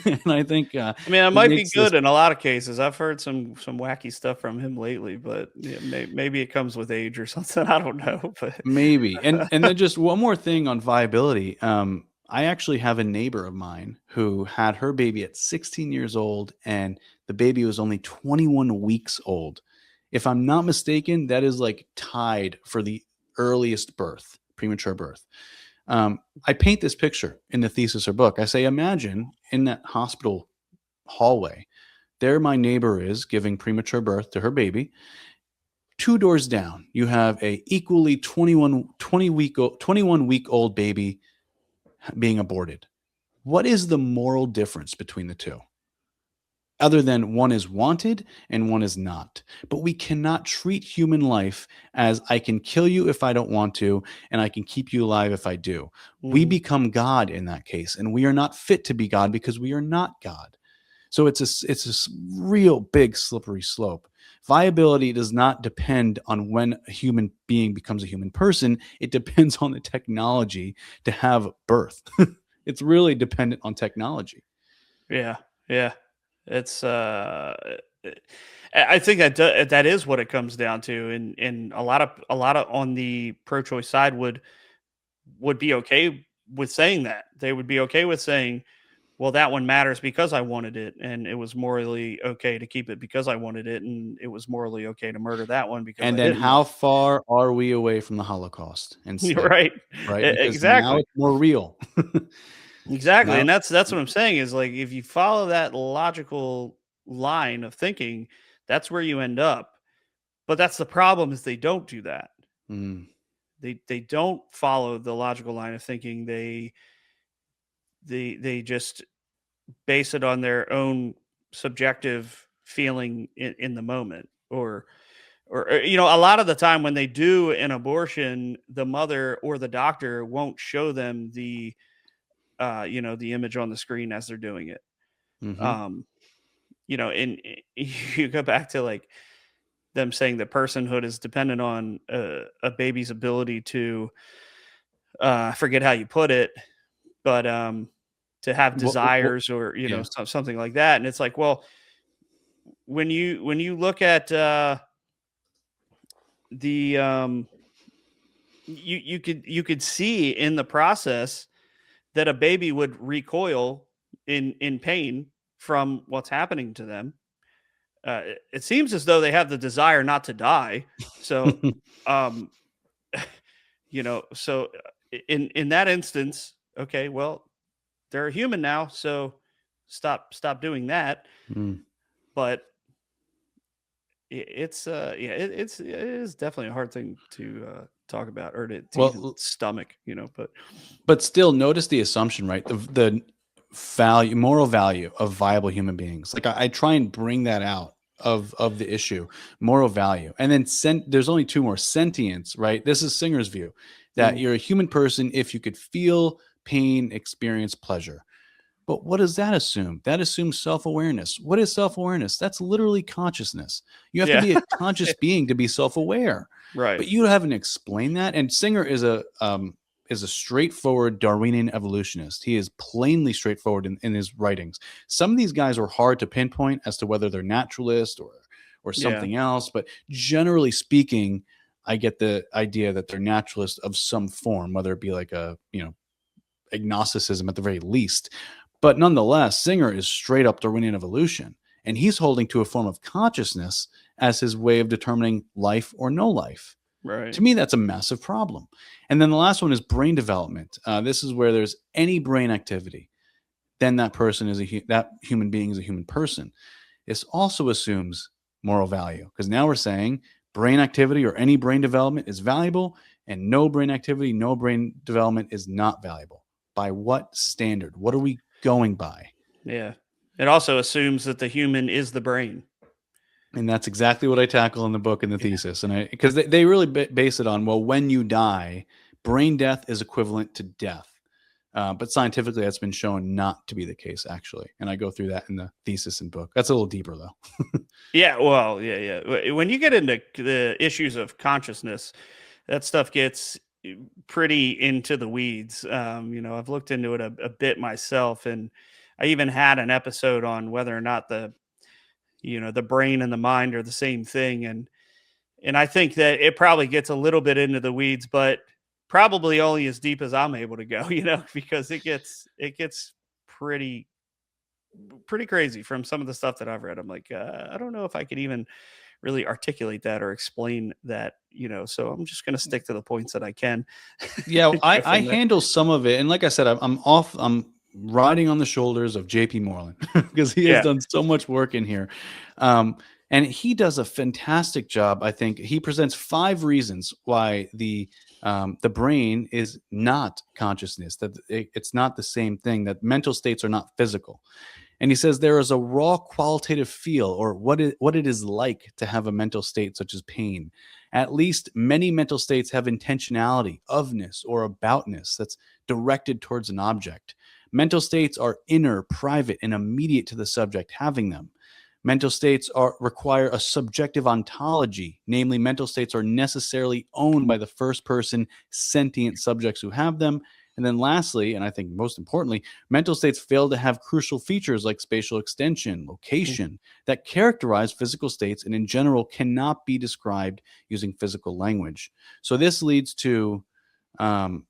And I think I mean, it it might be makes this good in a lot of cases. I've heard some wacky stuff from him lately, but yeah, maybe it comes with age or something. I don't know, but maybe. And then just one more thing on viability. I actually have a neighbor of mine who had her baby at 16 years old, and the baby was only 21 weeks old. If I'm not mistaken, that is like tied for the earliest birth, premature birth. I paint this picture in the thesis or book. I say, imagine in that hospital hallway, there my neighbor is giving premature birth to her baby. 2 doors down, you have a equally 21 week old baby being aborted. What is the moral difference between the two? Other than one is wanted and one is not. But we cannot treat human life as I can kill you if I don't want to, and I can keep you alive if I do. We Mhm. become God in that case, and we are not fit to be God because we are not God. So it's a real big slippery slope. Viability does not depend on when a human being becomes a human person. It depends on the technology to have birth. It's really dependent on technology. Yeah, yeah. It's I think that is what it comes down to, and a lot of on the pro-choice side would be okay with saying that. They would be okay with saying, well, that one matters because I wanted it, and it was morally okay to keep it because I wanted it, and it was morally okay to murder that one because And I then didn't want how far are we away from the Holocaust it. You're instead? right. Right? Because now Exactly. it's more real. Exactly. Now And that's what I'm saying is like if you follow that logical line of thinking, that's where you end up. But that's the problem is they don't do that. mm, They don't follow the logical line of thinking. They just base it on their own subjective feeling in the moment or a lot of the time when they do an abortion, the mother or the doctor won't show them the image on the screen as they're doing it. mhm. um and you go back to like them saying that personhood is dependent on a baby's ability to I forget how you put it, but to have What desires or yeah. something like that. And it's like, well, when you look at the you could see in the process that a baby would recoil in pain from what's happening to them. It seems as though they have the desire not to die. So, um, in that instance, okay, well, they're a human now, so stop doing that. Mm. But it is definitely a hard thing to talk about or to even Well, stomach, but still, notice the assumption, right? The value, moral value of viable human beings. Like I try and bring that out of the issue, moral value, and then there's only two more: sentience, right? This is Singer's view that Mm, you're a human person if you could feel pain, experience pleasure. But what does that assume? That assumes self awareness. What is self awareness? That's literally consciousness. You have to yeah, be a conscious being to be self aware. right, But you haven't explained that. And Singer is a straightforward Darwinian evolutionist. He is plainly straightforward in his writings. Some of these guys are hard to pinpoint as to whether they're naturalist or yeah, something else. But generally speaking, I get the idea that they're naturalist of some form, whether it be like a agnosticism at the very least. But nonetheless, Singer is straight up Darwinian evolution, and he's holding to a form of consciousness as his way of determining life or no life. right, To me, that's a massive problem. And then the last one is brain development. This is where there's any brain activity, then that person is that human being is a human person. This also assumes moral value because now we're saying brain activity or any brain development is valuable, and no brain activity, no brain development is not valuable. By what standard? What are we going by? yeah. It also assumes that the human is the brain. And that's exactly what I tackle in the book and the Yeah, thesis. And because they really base it on, well, when you die, brain death is equivalent to death. But scientifically, that's been shown not to be the case, actually. And I go through that in the thesis and book. That's a little deeper, though. yeah. Well, yeah. When you get into the issues of consciousness, that stuff gets pretty into the weeds. I've looked into it a bit myself, and I even had an episode on whether or not the brain and the mind are the same thing, and I think that it probably gets a little bit into the weeds, but probably only as deep as I'm able to go, because it gets pretty pretty crazy from some of the stuff that I've read. I'm like, I don't know if I could even really articulate that or explain that, so I'm just going to stick to the points that I can. Yeah, And go I from there. handle some of it. And like I said, I'm riding on the shoulders of JP Moreland because he has Yeah. done so much work in here. Um, and he does a fantastic job. I think he presents 5 reasons why the brain is not consciousness, that it's not the same thing, that mental states are not physical. And he says there is a raw qualitative feel, or what it is like to have a mental state such as pain. At least many mental states have intentionality, ofness, or aboutness that's directed towards an object. Mental states are inner, private, and immediate to the subject having them. Mental states require a subjective ontology, namely, mental states are necessarily owned by the first person sentient subjects who have them. And then, lastly, and I think most importantly, mental states fail to have crucial features like spatial extension, Mm. location, that characterize physical states and in general cannot be described using physical language. So, this leads to um,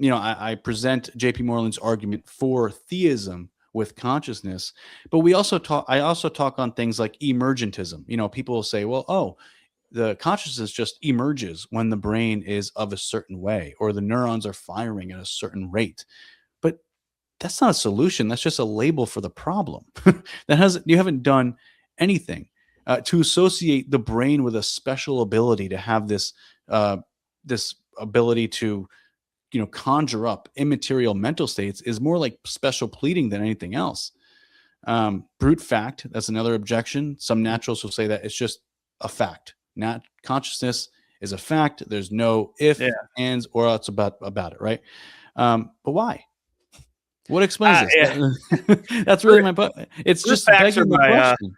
I present J.P. Moreland's argument for theism with consciousness, but we also talk. I also talk on things like emergentism. People will say, "Well, the consciousness just emerges when the brain is of a certain way, or the neurons are firing at a certain rate." But that's not a solution. That's just a label for the problem. You haven't done anything to associate the brain with a special ability to have this ability to conjure up immaterial mental states is more like special pleading than anything else. Brute fact, that's another objection. Some naturalists will say that it's just a fact. Not consciousness is a fact. There's no if, Yeah. ands, or else about it, right? But why? What explains this? Yeah. That's really Brute, my point. It's brute just facts are begging the my, question.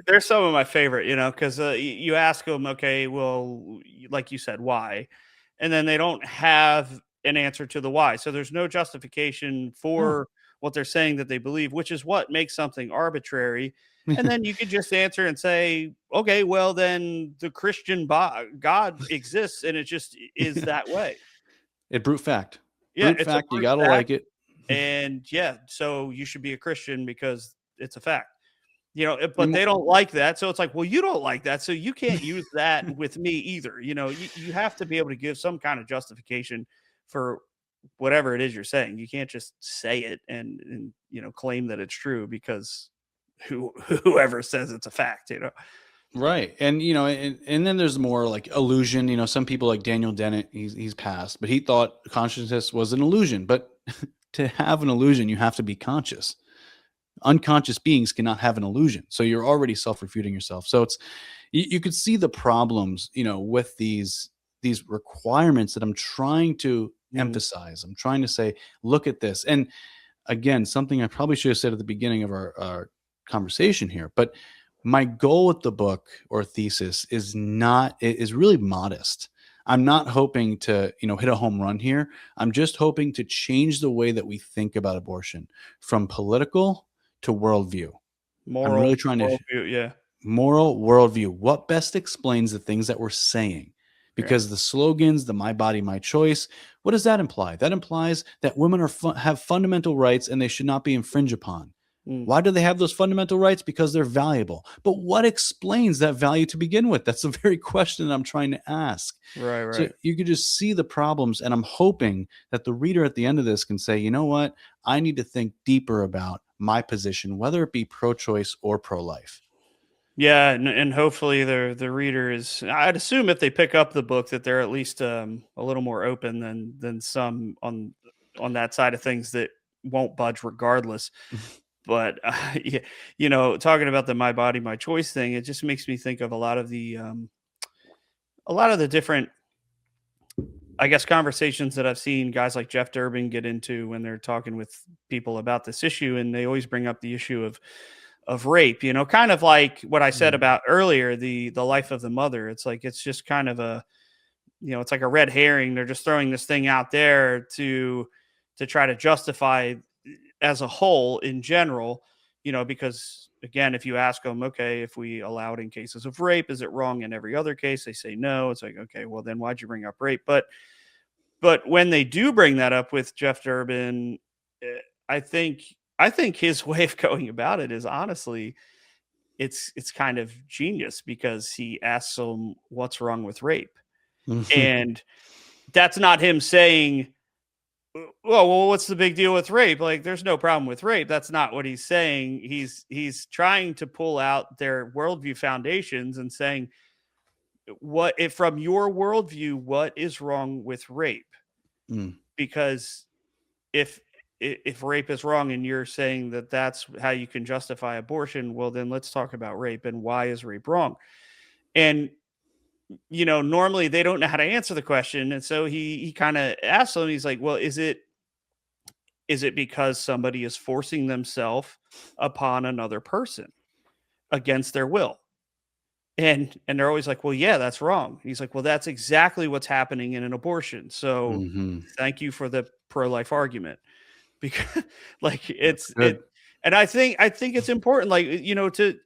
they're some of my favorite, because you ask them, okay, well, like you said, why? And then they don't have an answer to the why. So there's no justification No. for what they're saying that they believe, which is what makes something arbitrary. And then you could just answer and say, okay, well, then the Christian God exists and it just is that way. It brute fact. Yeah, Brute it's a fact, you brute gotta fact. like it. And yeah, so you should be a Christian because it's a fact. But And they don't like that. So it's like, well, you don't like that. So you can't use that with me either. You have to be able to give some kind of justification for whatever it is you're saying. You can't just say it and claim that it's true because whoever says it's a fact. right. And and then there's more like illusion. Some people like Daniel Dennett, he's passed, but he thought consciousness was an illusion. But to have an illusion, you have to be conscious. Unconscious beings cannot have an illusion. So you're already self-refuting yourself. So it's you could see the problems, with these requirements that I'm trying to Mhm. emphasize. I'm trying to say, look at this. And again, something I probably should have said at the beginning of our conversation here, but my goal with the book or thesis is really modest. I'm not hoping to, hit a home run here. I'm just hoping to change the way that we think about abortion from political to worldview. I'm Moral really trying to worldview. Yeah. moral worldview. What best explains the things that we're saying? Yeah. Because the slogans, the "My Body, My Choice," what does that imply? That implies that women have fundamental rights and they should not be infringed upon. Mm. Why do they have those fundamental rights? Because they're valuable. But what explains that value to begin with? That's the very question that I'm trying to ask. Right. So Right. you could just see the problems. And I'm hoping that the reader at the end of this can say, you know what? I need to think deeper about my position, whether it be pro choice or pro life. Yeah, and hopefully the reader is. I'd assume if they pick up the book that they're at least a little more open than some on that side of things that won't budge regardless. But yeah, talking about the "My Body, My Choice" thing, it just makes me think of a lot of the different, I guess, conversations that I've seen guys like Jeff Durbin get into when they're talking with people about this issue, and they always bring up the issue of rape, kind of like what I said Mm. about earlier, the life of the mother. It's like it's just kind of it's like a red herring. They're just throwing this thing out there to try to justify as a whole in general, because again, if you ask them, okay, if we allow it in cases of rape, is it wrong in every other case? They say no. It's like, okay, well then why'd you bring up rape? But when they do bring that up with Jeff Durbin, eh, I think I think his way of going about it is honestly, it's kind of genius because he asks them what's wrong with rape, and that's not him saying, well, what's the big deal with rape? Like, there's no problem with rape. That's not what he's saying. He's trying to pull out their worldview foundations and saying, what if from your worldview, what is wrong with rape? Mm. Because if if rape is wrong and you're saying that that's how you can justify abortion, well then let's talk about rape and why is rape wrong. And normally they don't know how to answer the question, and so he kind of asks them. He's like, well, is it because somebody is forcing themselves upon another person against their will? And they're always like, well, yeah, that's wrong. He's like, well, that's exactly what's happening in an abortion. So Mhm. thank you for the pro-life argument. Because like That's it's it good. and I think it's important, like, to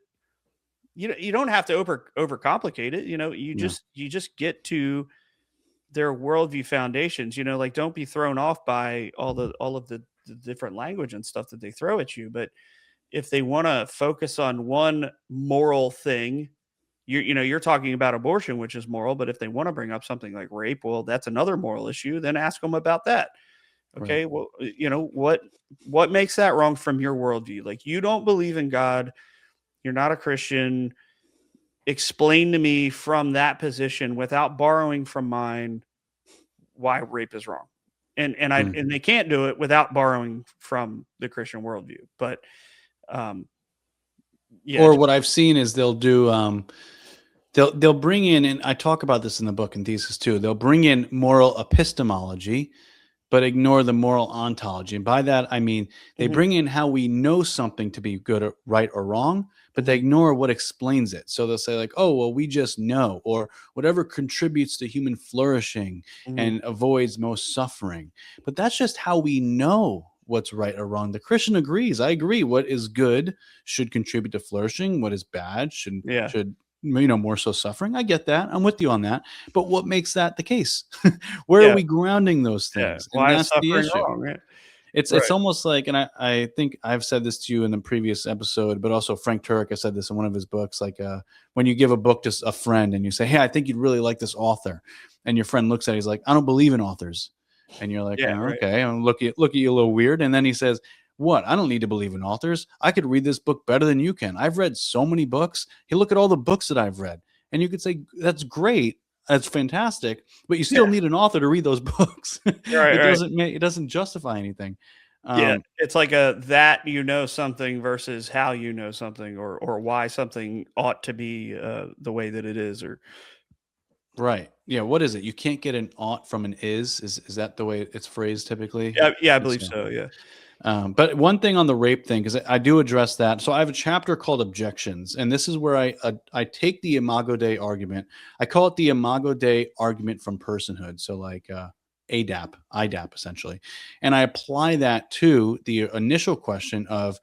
you don't have to overcomplicate it. Yeah. You just get to their worldview foundations. Like, don't be thrown off by all of the different language and stuff that they throw at you. But if they want to focus on one moral thing, you're talking about abortion, which is moral. But if they want to bring up something like rape, well, that's another moral issue. Then ask them about that. Right. Okay, well, what makes that wrong from your worldview? Like, you don't believe in God, you're not a Christian. Explain to me from that position without borrowing from mine why rape is wrong. Mm. And they can't do it without borrowing from the Christian worldview. But um, yeah, Or what I've seen is they'll do they'll bring in, and I talk about this in the book and thesis too. They'll bring in moral epistemology, but ignore the moral ontology. And by that, I mean they mhm, bring in how we know something to be good or right or wrong, but they mhm, ignore what explains it. So they'll say, like, oh, well, we just know, or whatever contributes to human flourishing mhm, and avoids most suffering. But that's just how we know. what's right or wrong. The Christian agrees. I agree. What is good should contribute to flourishing. What is bad Yeah. should more so suffering. I get that. I'm with you on that. But what makes that the case? Where are Yeah. we grounding those Yeah. things? And Why is that's the suffering issue. wrong? Yeah. It's Right. almost like, and I think I've said this to you in the previous episode, but also Frank Turek has said this in one of his books. Like when you give a book to a friend and you say, "Hey, I think you'd really like this author," and your friend looks at it, he's like, "I don't believe in authors," and you're like, Yeah. "Oh, Right. okay," and look at you a little weird, and then he says, "What? I don't need to believe in authors. I could read this book better than you can. I've read so many books. Hey, look at all the books that I've read," and you could say, "That's great." That's fantastic, but you still Yeah. need an author to read those books. Right. Right. It doesn't justify anything. Yeah, Um, it's like a that you know something versus how you know something, or why something ought to be the way that it is, or right. Yeah. What is it? You can't get an ought from an is. Is that the way it's phrased typically? yeah, yeah, I It's, believe so. Yeah, but one thing on the rape thing, because I do address that. So I have a chapter called objections, and this is where I take the Imago Dei argument. I call it the Imago Dei argument from personhood. So like ADAP, IDAP essentially, and I apply that to the initial question of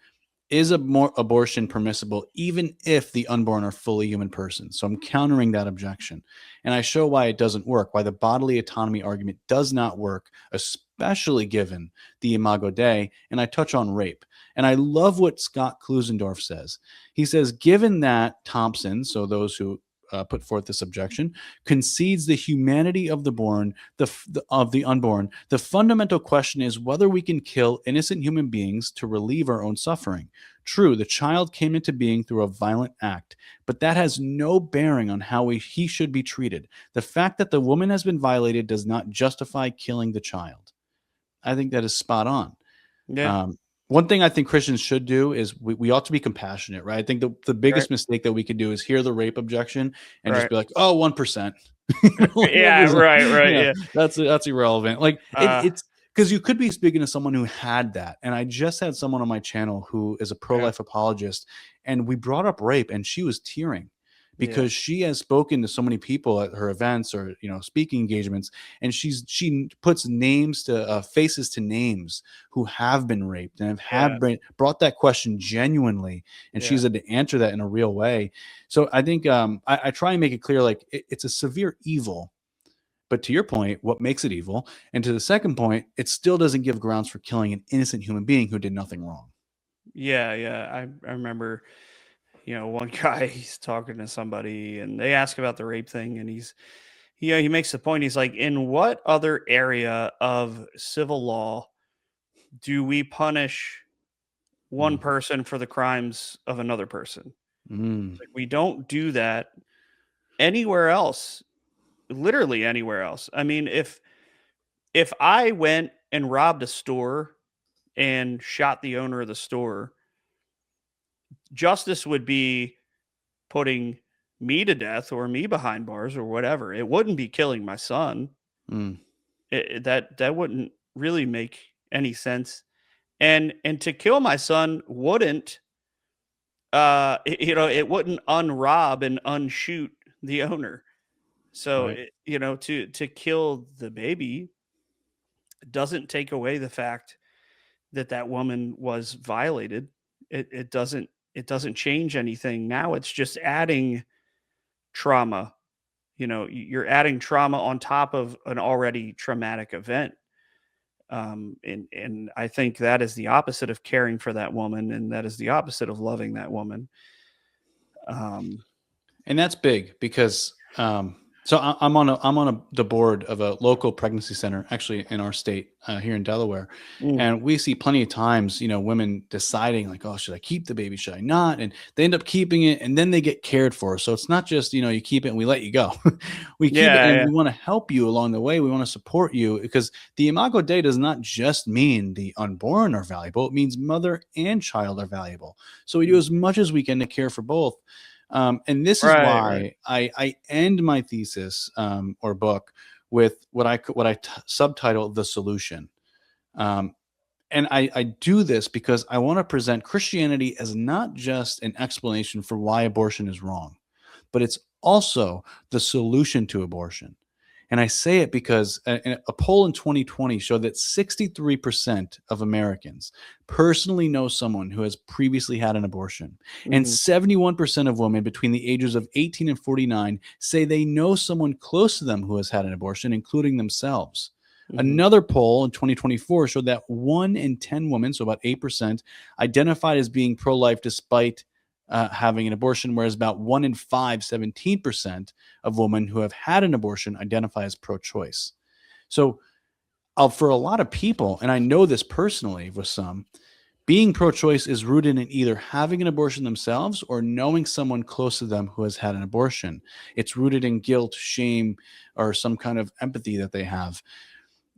is abortion permissible even if the unborn are fully human persons? So I'm countering that objection. And I show why it doesn't work, why the bodily autonomy argument does not work, especially given the Imago Dei. And I touch on rape. And I love what Scott Klusendorf says. He says, given that Thompson, so those who put forth this objection, concedes the humanity of the born, of the unborn. The fundamental question is whether we can kill innocent human beings to relieve our own suffering. True, the child came into being through a violent act, but that has no bearing on how he should be treated. The fact that the woman has been violated does not justify killing the child. I think that is spot on. yeah, Um, one thing I think Christians should do is we ought to be compassionate, right? I think the right, biggest mistake that we could do is hear the rape objection and just right, be like, oh, 1%. Like yeah, 1%. right, right, yeah, That's irrelevant. Like uh, it's because you could be speaking to someone who had that. And I just had someone on my channel who is a yeah, pro-life apologist, and we brought up rape and she was tearing yeah, because she has spoken to so many people at her events or speaking engagements, and she puts names to faces to names who have been raped and yeah, brought that question genuinely, and yeah, she's had to answer that in a real way. So I think I try and make it clear, like it's a severe evil, but to your point, what makes it evil? And to the second point, it still doesn't give grounds for killing an innocent human being who did nothing wrong. yeah, yeah. I remember, one guy he's talking to somebody, and they ask about the rape thing, and he makes the point. He's like, in what other area of civil law do we punish one Mm. person for the crimes of another person? Mm. Like, we don't do that anywhere else, literally anywhere else. I mean, if I went and robbed a store and shot the owner of the store, justice would be putting me to death or me behind bars or whatever. It wouldn't be killing my son. Mm. That wouldn't really make any sense. And to kill my son wouldn't it wouldn't unrob and unshoot the owner. So Right. to kill the baby doesn't take away the fact that that woman was violated. It doesn't change anything. Now it's just adding trauma. You're adding trauma on top of an already traumatic event. And I think that is the opposite of caring for that woman, and that is the opposite of loving that woman. Um, And that's big because so I'm on the board of a local pregnancy center, actually in our state here in Delaware, mm, and we see plenty of times women deciding like, oh, should I keep the baby, should I not, and they end up keeping it, and then they get cared for. So it's not just you keep it and we let you go. We keep it yeah, and yeah, we want to help you along the way. We want to support you because the Imago Dei does not just mean the unborn are valuable; it means mother and child are valuable. So we do mm, as much as we can to care for both. And this is right, right, why I end my thesis or book with what I subtitle the solution. Um, and I do this because I want to present Christianity as not just an explanation for why abortion is wrong, but it's also the solution to abortion. And I say it because a poll in 2020 showed that 63% of Americans personally know someone who has previously had an abortion. And Mhm. 71% of women between the ages of 18 and 49 say they know someone close to them who has had an abortion, including themselves. Mhm. Another poll in 2024 showed that 1 in 10 women, so about 8%, identified as being pro life despite having an abortion, whereas about 1 in 5, 17% of women who have had an abortion identify as pro choice. So, for a lot of people, and I know this personally with some, being pro choice is rooted in either having an abortion themselves or knowing someone close to them who has had an abortion. It's rooted in guilt, shame, or some kind of empathy that they have.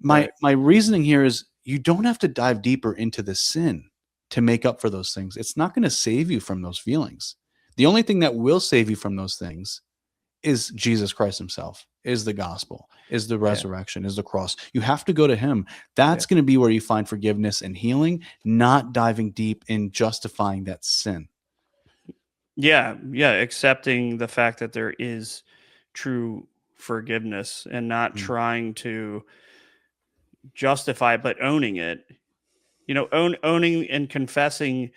My Right. my reasoning here is you don't have to dive deeper into the sin to make up for those things. It's not going to save you from those feelings. The only thing that will save you from those things is Jesus Christ himself, is the gospel, is the Yeah. resurrection, is the cross. You have to go to him. Yeah. That's going to be where you find forgiveness and healing, not diving deep in justifying that sin. Yeah. Yeah. Accepting the fact that there is true forgiveness and not Mm, trying to justify it, but owning it. Owning and confessing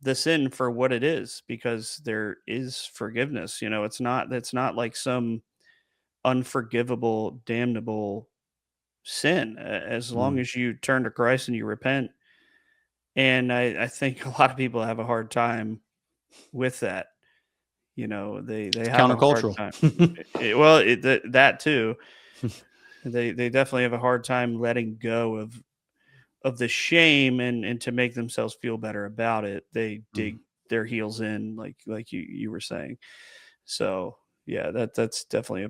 the sin for what it is, because there is forgiveness. It's not like some unforgivable, damnable sin, as long mm, as you turn to Christ and you repent. And I think a lot of people have a hard time with that. They it's have a hard countercultural. time. That too. They definitely have a hard time letting go of the shame, and to make themselves feel better about it, they Mm, dig their heels in, like you were saying. So yeah, that's definitely a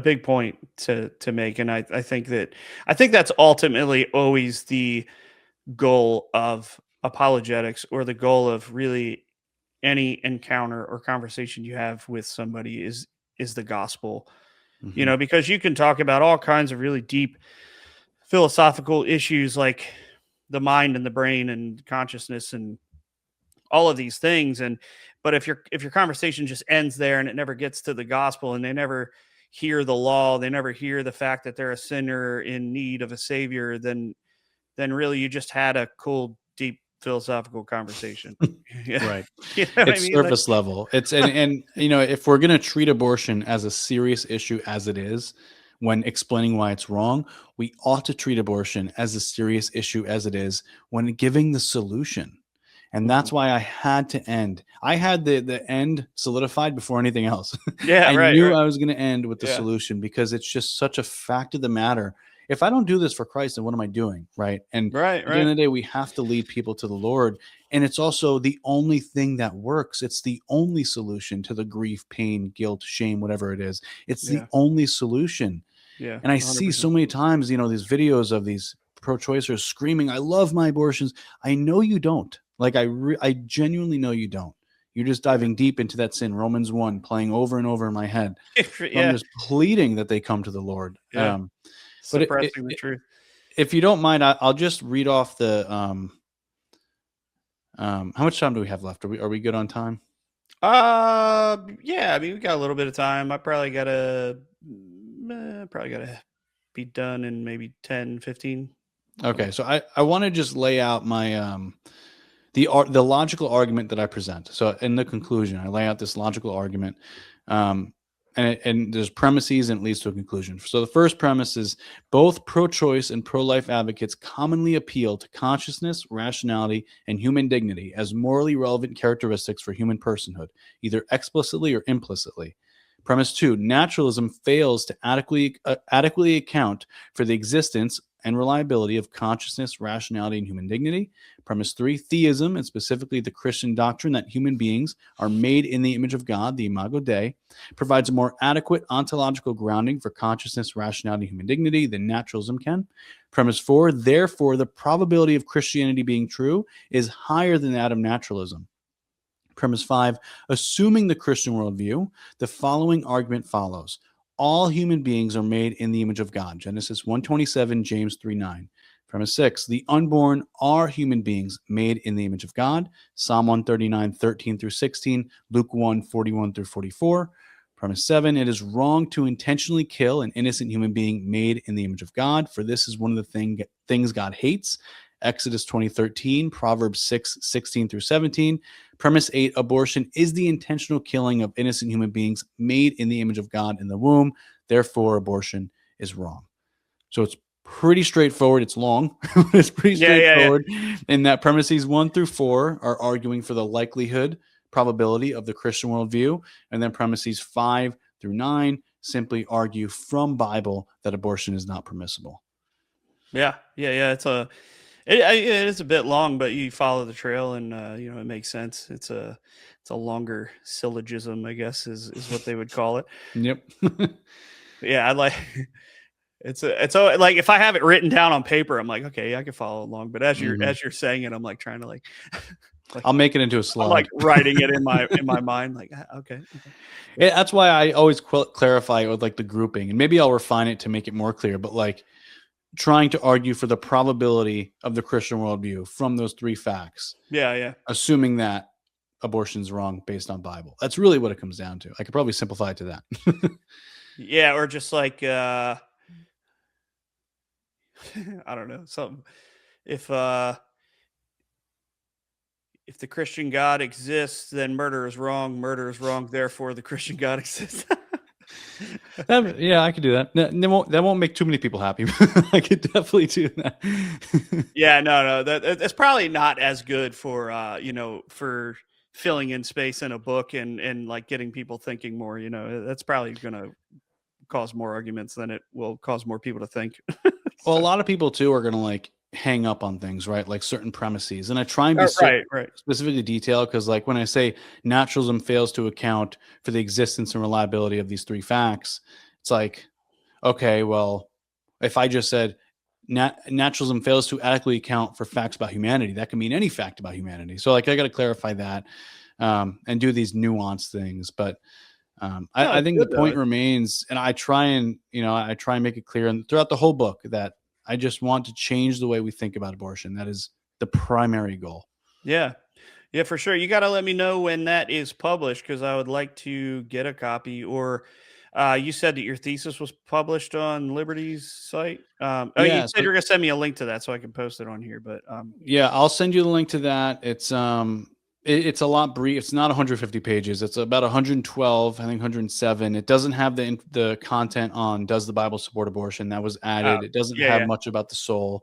big point to make. And I think that's ultimately always the goal of apologetics, or the goal of really any encounter or conversation you have with somebody, is the gospel. mhm, Because you can talk about all kinds of really deep philosophical issues, like the mind and the brain and consciousness and all of these things. And but if your conversation just ends there and it never gets to the gospel, and they never hear the law, they never hear the fact that they're a sinner in need of a savior, then really you just had a cool, deep philosophical conversation. Yeah. right. You know what I It's mean? Like, surface level. It's and if we're gonna treat abortion as a serious issue as it is, when explaining why it's wrong, we ought to treat abortion as a serious issue as it is when giving the solution. And mhm. that's why I had to end. I had the end solidified before anything else. Yeah, I right, knew right. I was going to end with the Yeah, solution because it's just such a fact of the matter. If I don't do this for Christ, then what am I doing? Right. And right, at the end right. of the day, we have to lead people to the Lord. And it's also the only thing that works. It's the only solution to the grief, pain, guilt, shame, whatever it is. It's the Yeah, only solution. yeah, And I see 100%. so many times, these videos of these pro-choicers screaming, "I love my abortions." I know you don't. Like I genuinely know you don't. You're just Yeah. diving deep into that sin, Romans 1, playing over and over in my head. So I'm Yeah, just pleading that they come to the Lord. yeah. But Suppressing the truth. if you don't mind, I'll just read off the how much time do we have left? Are we good on time? Yeah, I mean, we got a little bit of time. I probably gotta be done in maybe 10, 15. So Okay, so I want to just lay out my the logical argument that I present. So in the conclusion, I lay out this logical argument, um, and there's premises and it leads to a conclusion. So the first premise is both pro-choice and pro-life advocates commonly appeal to consciousness, rationality, and human dignity as morally relevant characteristics for human personhood, either explicitly or implicitly. Premise two: naturalism fails to adequately account for the existence and reliability of consciousness, rationality, and human dignity. Premise three: theism, and specifically the Christian doctrine that human beings are made in the image of God, the Imago Dei, provides a more adequate ontological grounding for consciousness, rationality, and human dignity than naturalism can. Premise four: therefore, the probability of Christianity being true is higher than that of naturalism. Premise five: assuming the Christian worldview, the following argument follows. All human beings are made in the image of God. Genesis 1:27, James 3:9. Premise six: the unborn are human beings made in the image of God. Psalm 139:13 through 16, Luke 1:41 through 44. Premise 7, it is wrong to intentionally kill an innocent human being made in the image of God, for this is one of the things God hates. Exodus 20:13, Proverbs 6:16 through 17. Premise 8, abortion is the intentional killing of innocent human beings made in the image of God in the womb. Therefore, abortion is wrong. So it's pretty straightforward. It's long. It's pretty straightforward in that premises 1 through 4 are arguing for the likelihood, probability of the Christian worldview. And then premises 5 through 9 simply argue from Bible that abortion is not permissible. Yeah. It is a bit long, but you follow the trail, and it makes sense. It's a longer syllogism, I guess, is what they would call it. Yep. Yeah, I like it's like if I have it written down on paper, I'm like, okay, I can follow along. But as you're saying it, I'm like trying to like I'll make it into a slide. I'm like writing it in my mind, like okay. That's why I always clarify it with like the grouping, and maybe I'll refine it to make it more clear. But like trying to argue for the probability of the Christian worldview from those 3 facts. Yeah. Assuming that abortion's wrong based on Bible. That's really what it comes down to. I could probably simplify it to that. Yeah, or just like I don't know, something. If the Christian God exists, then murder is wrong. Murder is wrong. Therefore, the Christian God exists. Yeah, I could do that. That won't make too many people happy. I could definitely do that. Yeah, no, that's probably not as good for for filling in space in a book and like getting people thinking more. That's probably going to cause more arguments than it will cause more people to think. Well, a lot of people too are going to like hang up on things, right? Like certain premises. And I try and be right. specifically detailed because like when I say naturalism fails to account for the existence and reliability of these 3 facts, it's like, okay, well, if I just said naturalism fails to adequately account for facts about humanity, that can mean any fact about humanity. So like I got to clarify that and do these nuanced things. But I think the point remains, and I try and make it clear and throughout the whole book that I just want to change the way we think about abortion. That is the primary goal. Yeah, for sure. You got to let me know when that is published because I would like to get a copy. Or you said that your thesis was published on Liberty's site. You said you were going to send me a link to that so I can post it on here. But yeah, I'll send you the link to that. It's a lot brief. It's not 150 pages. It's about 112, I think 107. It doesn't have the content on does the Bible support abortion. That was added. It doesn't have much about the soul.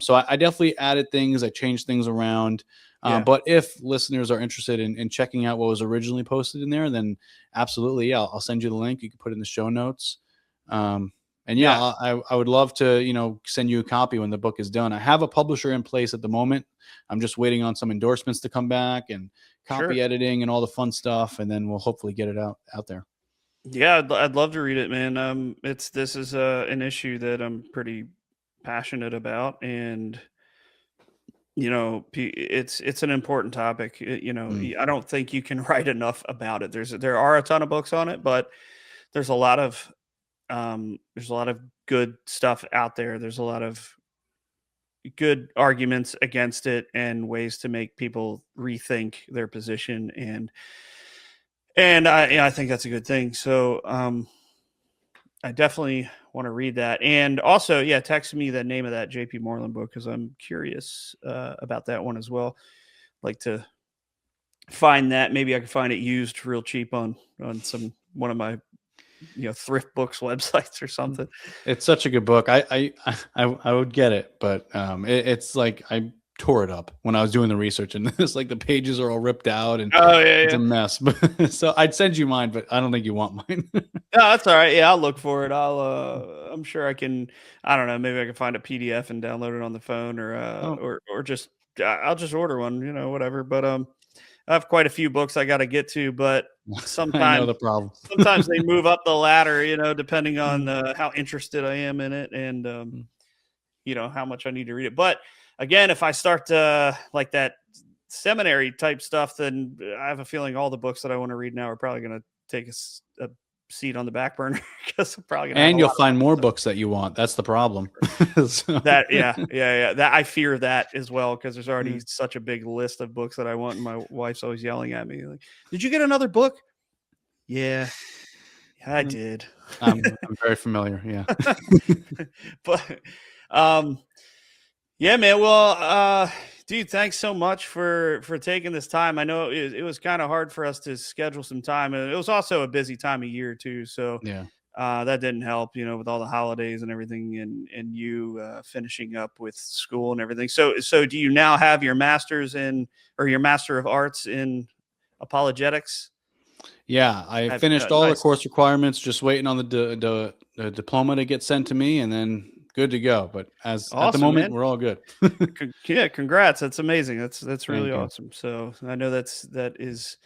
So I definitely added things. I changed things around. But if listeners are interested in checking out what was originally posted in there, then absolutely, yeah, I'll send you the link. You can put it in the show notes. I would love to, send you a copy when the book is done. I have a publisher in place at the moment. I'm just waiting on some endorsements to come back and copy editing and all the fun stuff. And then we'll hopefully get it out there. Yeah, I'd love to read it, man. This is an issue that I'm pretty passionate about, and it's an important topic. I don't think you can write enough about it. There are a ton of books on it, but there's a lot of good stuff out there. There's a lot of good arguments against it and ways to make people rethink their position, and I think that's a good thing. So I definitely want to read that. And also, text me the name of that JP Moreland book because I'm curious about that one as well. Like to find that. Maybe I can find it used real cheap on one of my thrift books websites or something. It's such a good book. I would get it, but it's like I tore it up when I was doing the research, and it's like the pages are all ripped out, and it's a mess. But so I'd send you mine, but I don't think you want mine. No, that's all right. Yeah, I'll look for it. I'm sure I can. I don't know. Maybe I can find a PDF and download it on the phone, or just I'll just order one. Whatever. But I have quite a few books I got to get to, but sometimes I know the problem. Sometimes they move up the ladder, depending on how interested I am in it and how much I need to read it. But again, if I start like that seminary type stuff, then I have a feeling all the books that I want to read now are probably going to take a seat on the back burner because I'm probably going to. And you'll find more books that you want. That's the problem. That that I fear that as well because there's already such a big list of books that I want, and my wife's always yelling at me like, "Did you get another book?" Yeah. I did. I'm very familiar. Yeah. But yeah, man. Well, dude, thanks so much for taking this time. I know it was kind of hard for us to schedule some time, and it was also a busy time of year too. So Yeah. that didn't help, with all the holidays and everything, and you finishing up with school and everything. So do you now have your master's or your master of arts in apologetics? Yeah, I finished all the Nice. course requirements, just waiting on the diploma to get sent to me, and then good to go. But at the Awesome, moment, man. we're all good. Yeah, congrats. That's amazing. That's really Thank you. awesome. So I know that is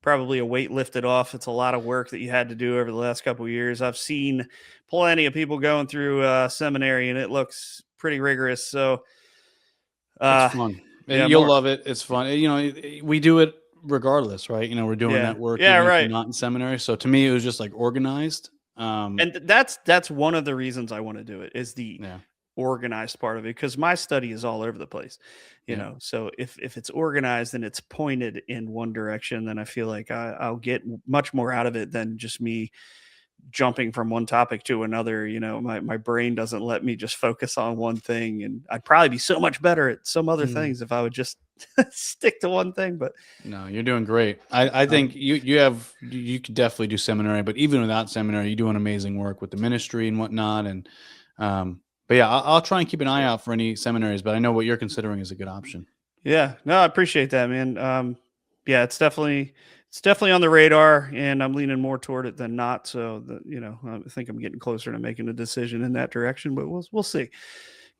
probably a weight lifted off. It's a lot of work that you had to do over the last couple of years. I've seen plenty of people going through seminary, and it looks pretty rigorous. So It's uh, fun. yeah, You'll more. love it. It's fun. We do it regardless, right? We're doing Yeah, that work yeah, even if we're right. not in seminary. So to me, it was just like organized. And that's one of the reasons I want to do it is the Yeah, organized part of it, because my study is all over the place, yeah. so if it's organized and it's pointed in one direction, then I feel like I'll get much more out of it than just me jumping from one topic to another. My brain doesn't let me just focus on one thing, and I'd probably be so much better at some other Mm. things if I would just stick to one thing. But No, you're doing great. I think you could definitely do seminary, but even without seminary, you're doing amazing work with the ministry and whatnot. And but yeah, I'll try and keep an eye out for any seminaries. But I know what you're considering is a good option. yeah, no, I appreciate that, man. Yeah, it's definitely on the radar, and I'm leaning more toward it than not. So I think I'm getting closer to making a decision in that direction, but we'll see.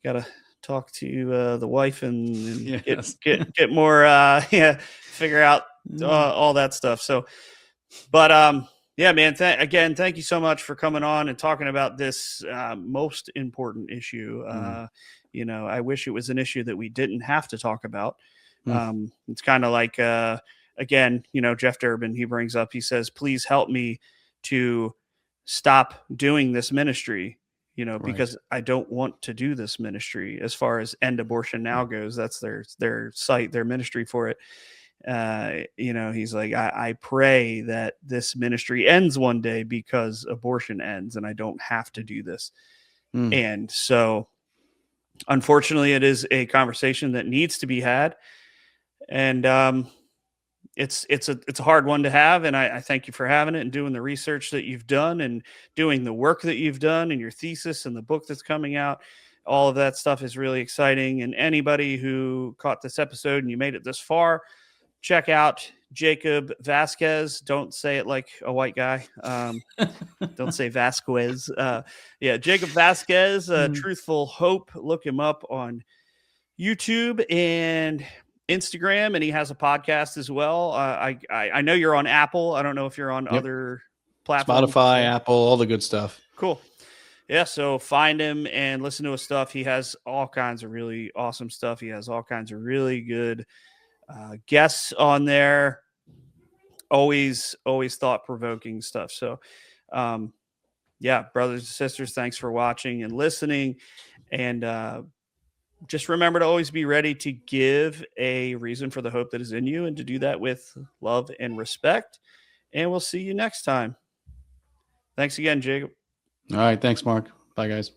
Got to talk to the wife and get Yes. get more yeah, figure out all that stuff. So, but yeah, man. Again, thank you so much for coming on and talking about this most important issue. Mm. I wish it was an issue that we didn't have to talk about. Mm. It's kind of like, again, Jeff Durbin, he brings up, he says, please help me to stop doing this ministry, Right. because I don't want to do this ministry as far as End Abortion Now goes. That's their site, their ministry for it. He's like, I pray that this ministry ends one day because abortion ends and I don't have to do this. Mm. And so, unfortunately, it is a conversation that needs to be had. And it's a hard one to have. And I thank you for having it and doing the research that you've done and doing the work that you've done and your thesis and the book that's coming out. All of that stuff is really exciting. And anybody who caught this episode and you made it this far, check out Jacob Vasquez. Don't say it like a white guy. Don't say Vasquez. Yeah, Jacob Vasquez, Mm. Truthful Hope. Look him up on YouTube and Instagram, and he has a podcast as well. I know you're on Apple. I don't know if you're on Yep. other platforms as Spotify, well. Apple, all the good stuff. Cool. Yeah, so find him and listen to his stuff. He has all kinds of really awesome stuff. He has all kinds of really good guests on there. Always thought-provoking stuff. So yeah, brothers and sisters, thanks for watching and listening. And just remember to always be ready to give a reason for the hope that is in you, and to do that with love and respect. And we'll see you next time. Thanks again, Jacob. All right. Thanks, Mark. Bye, guys.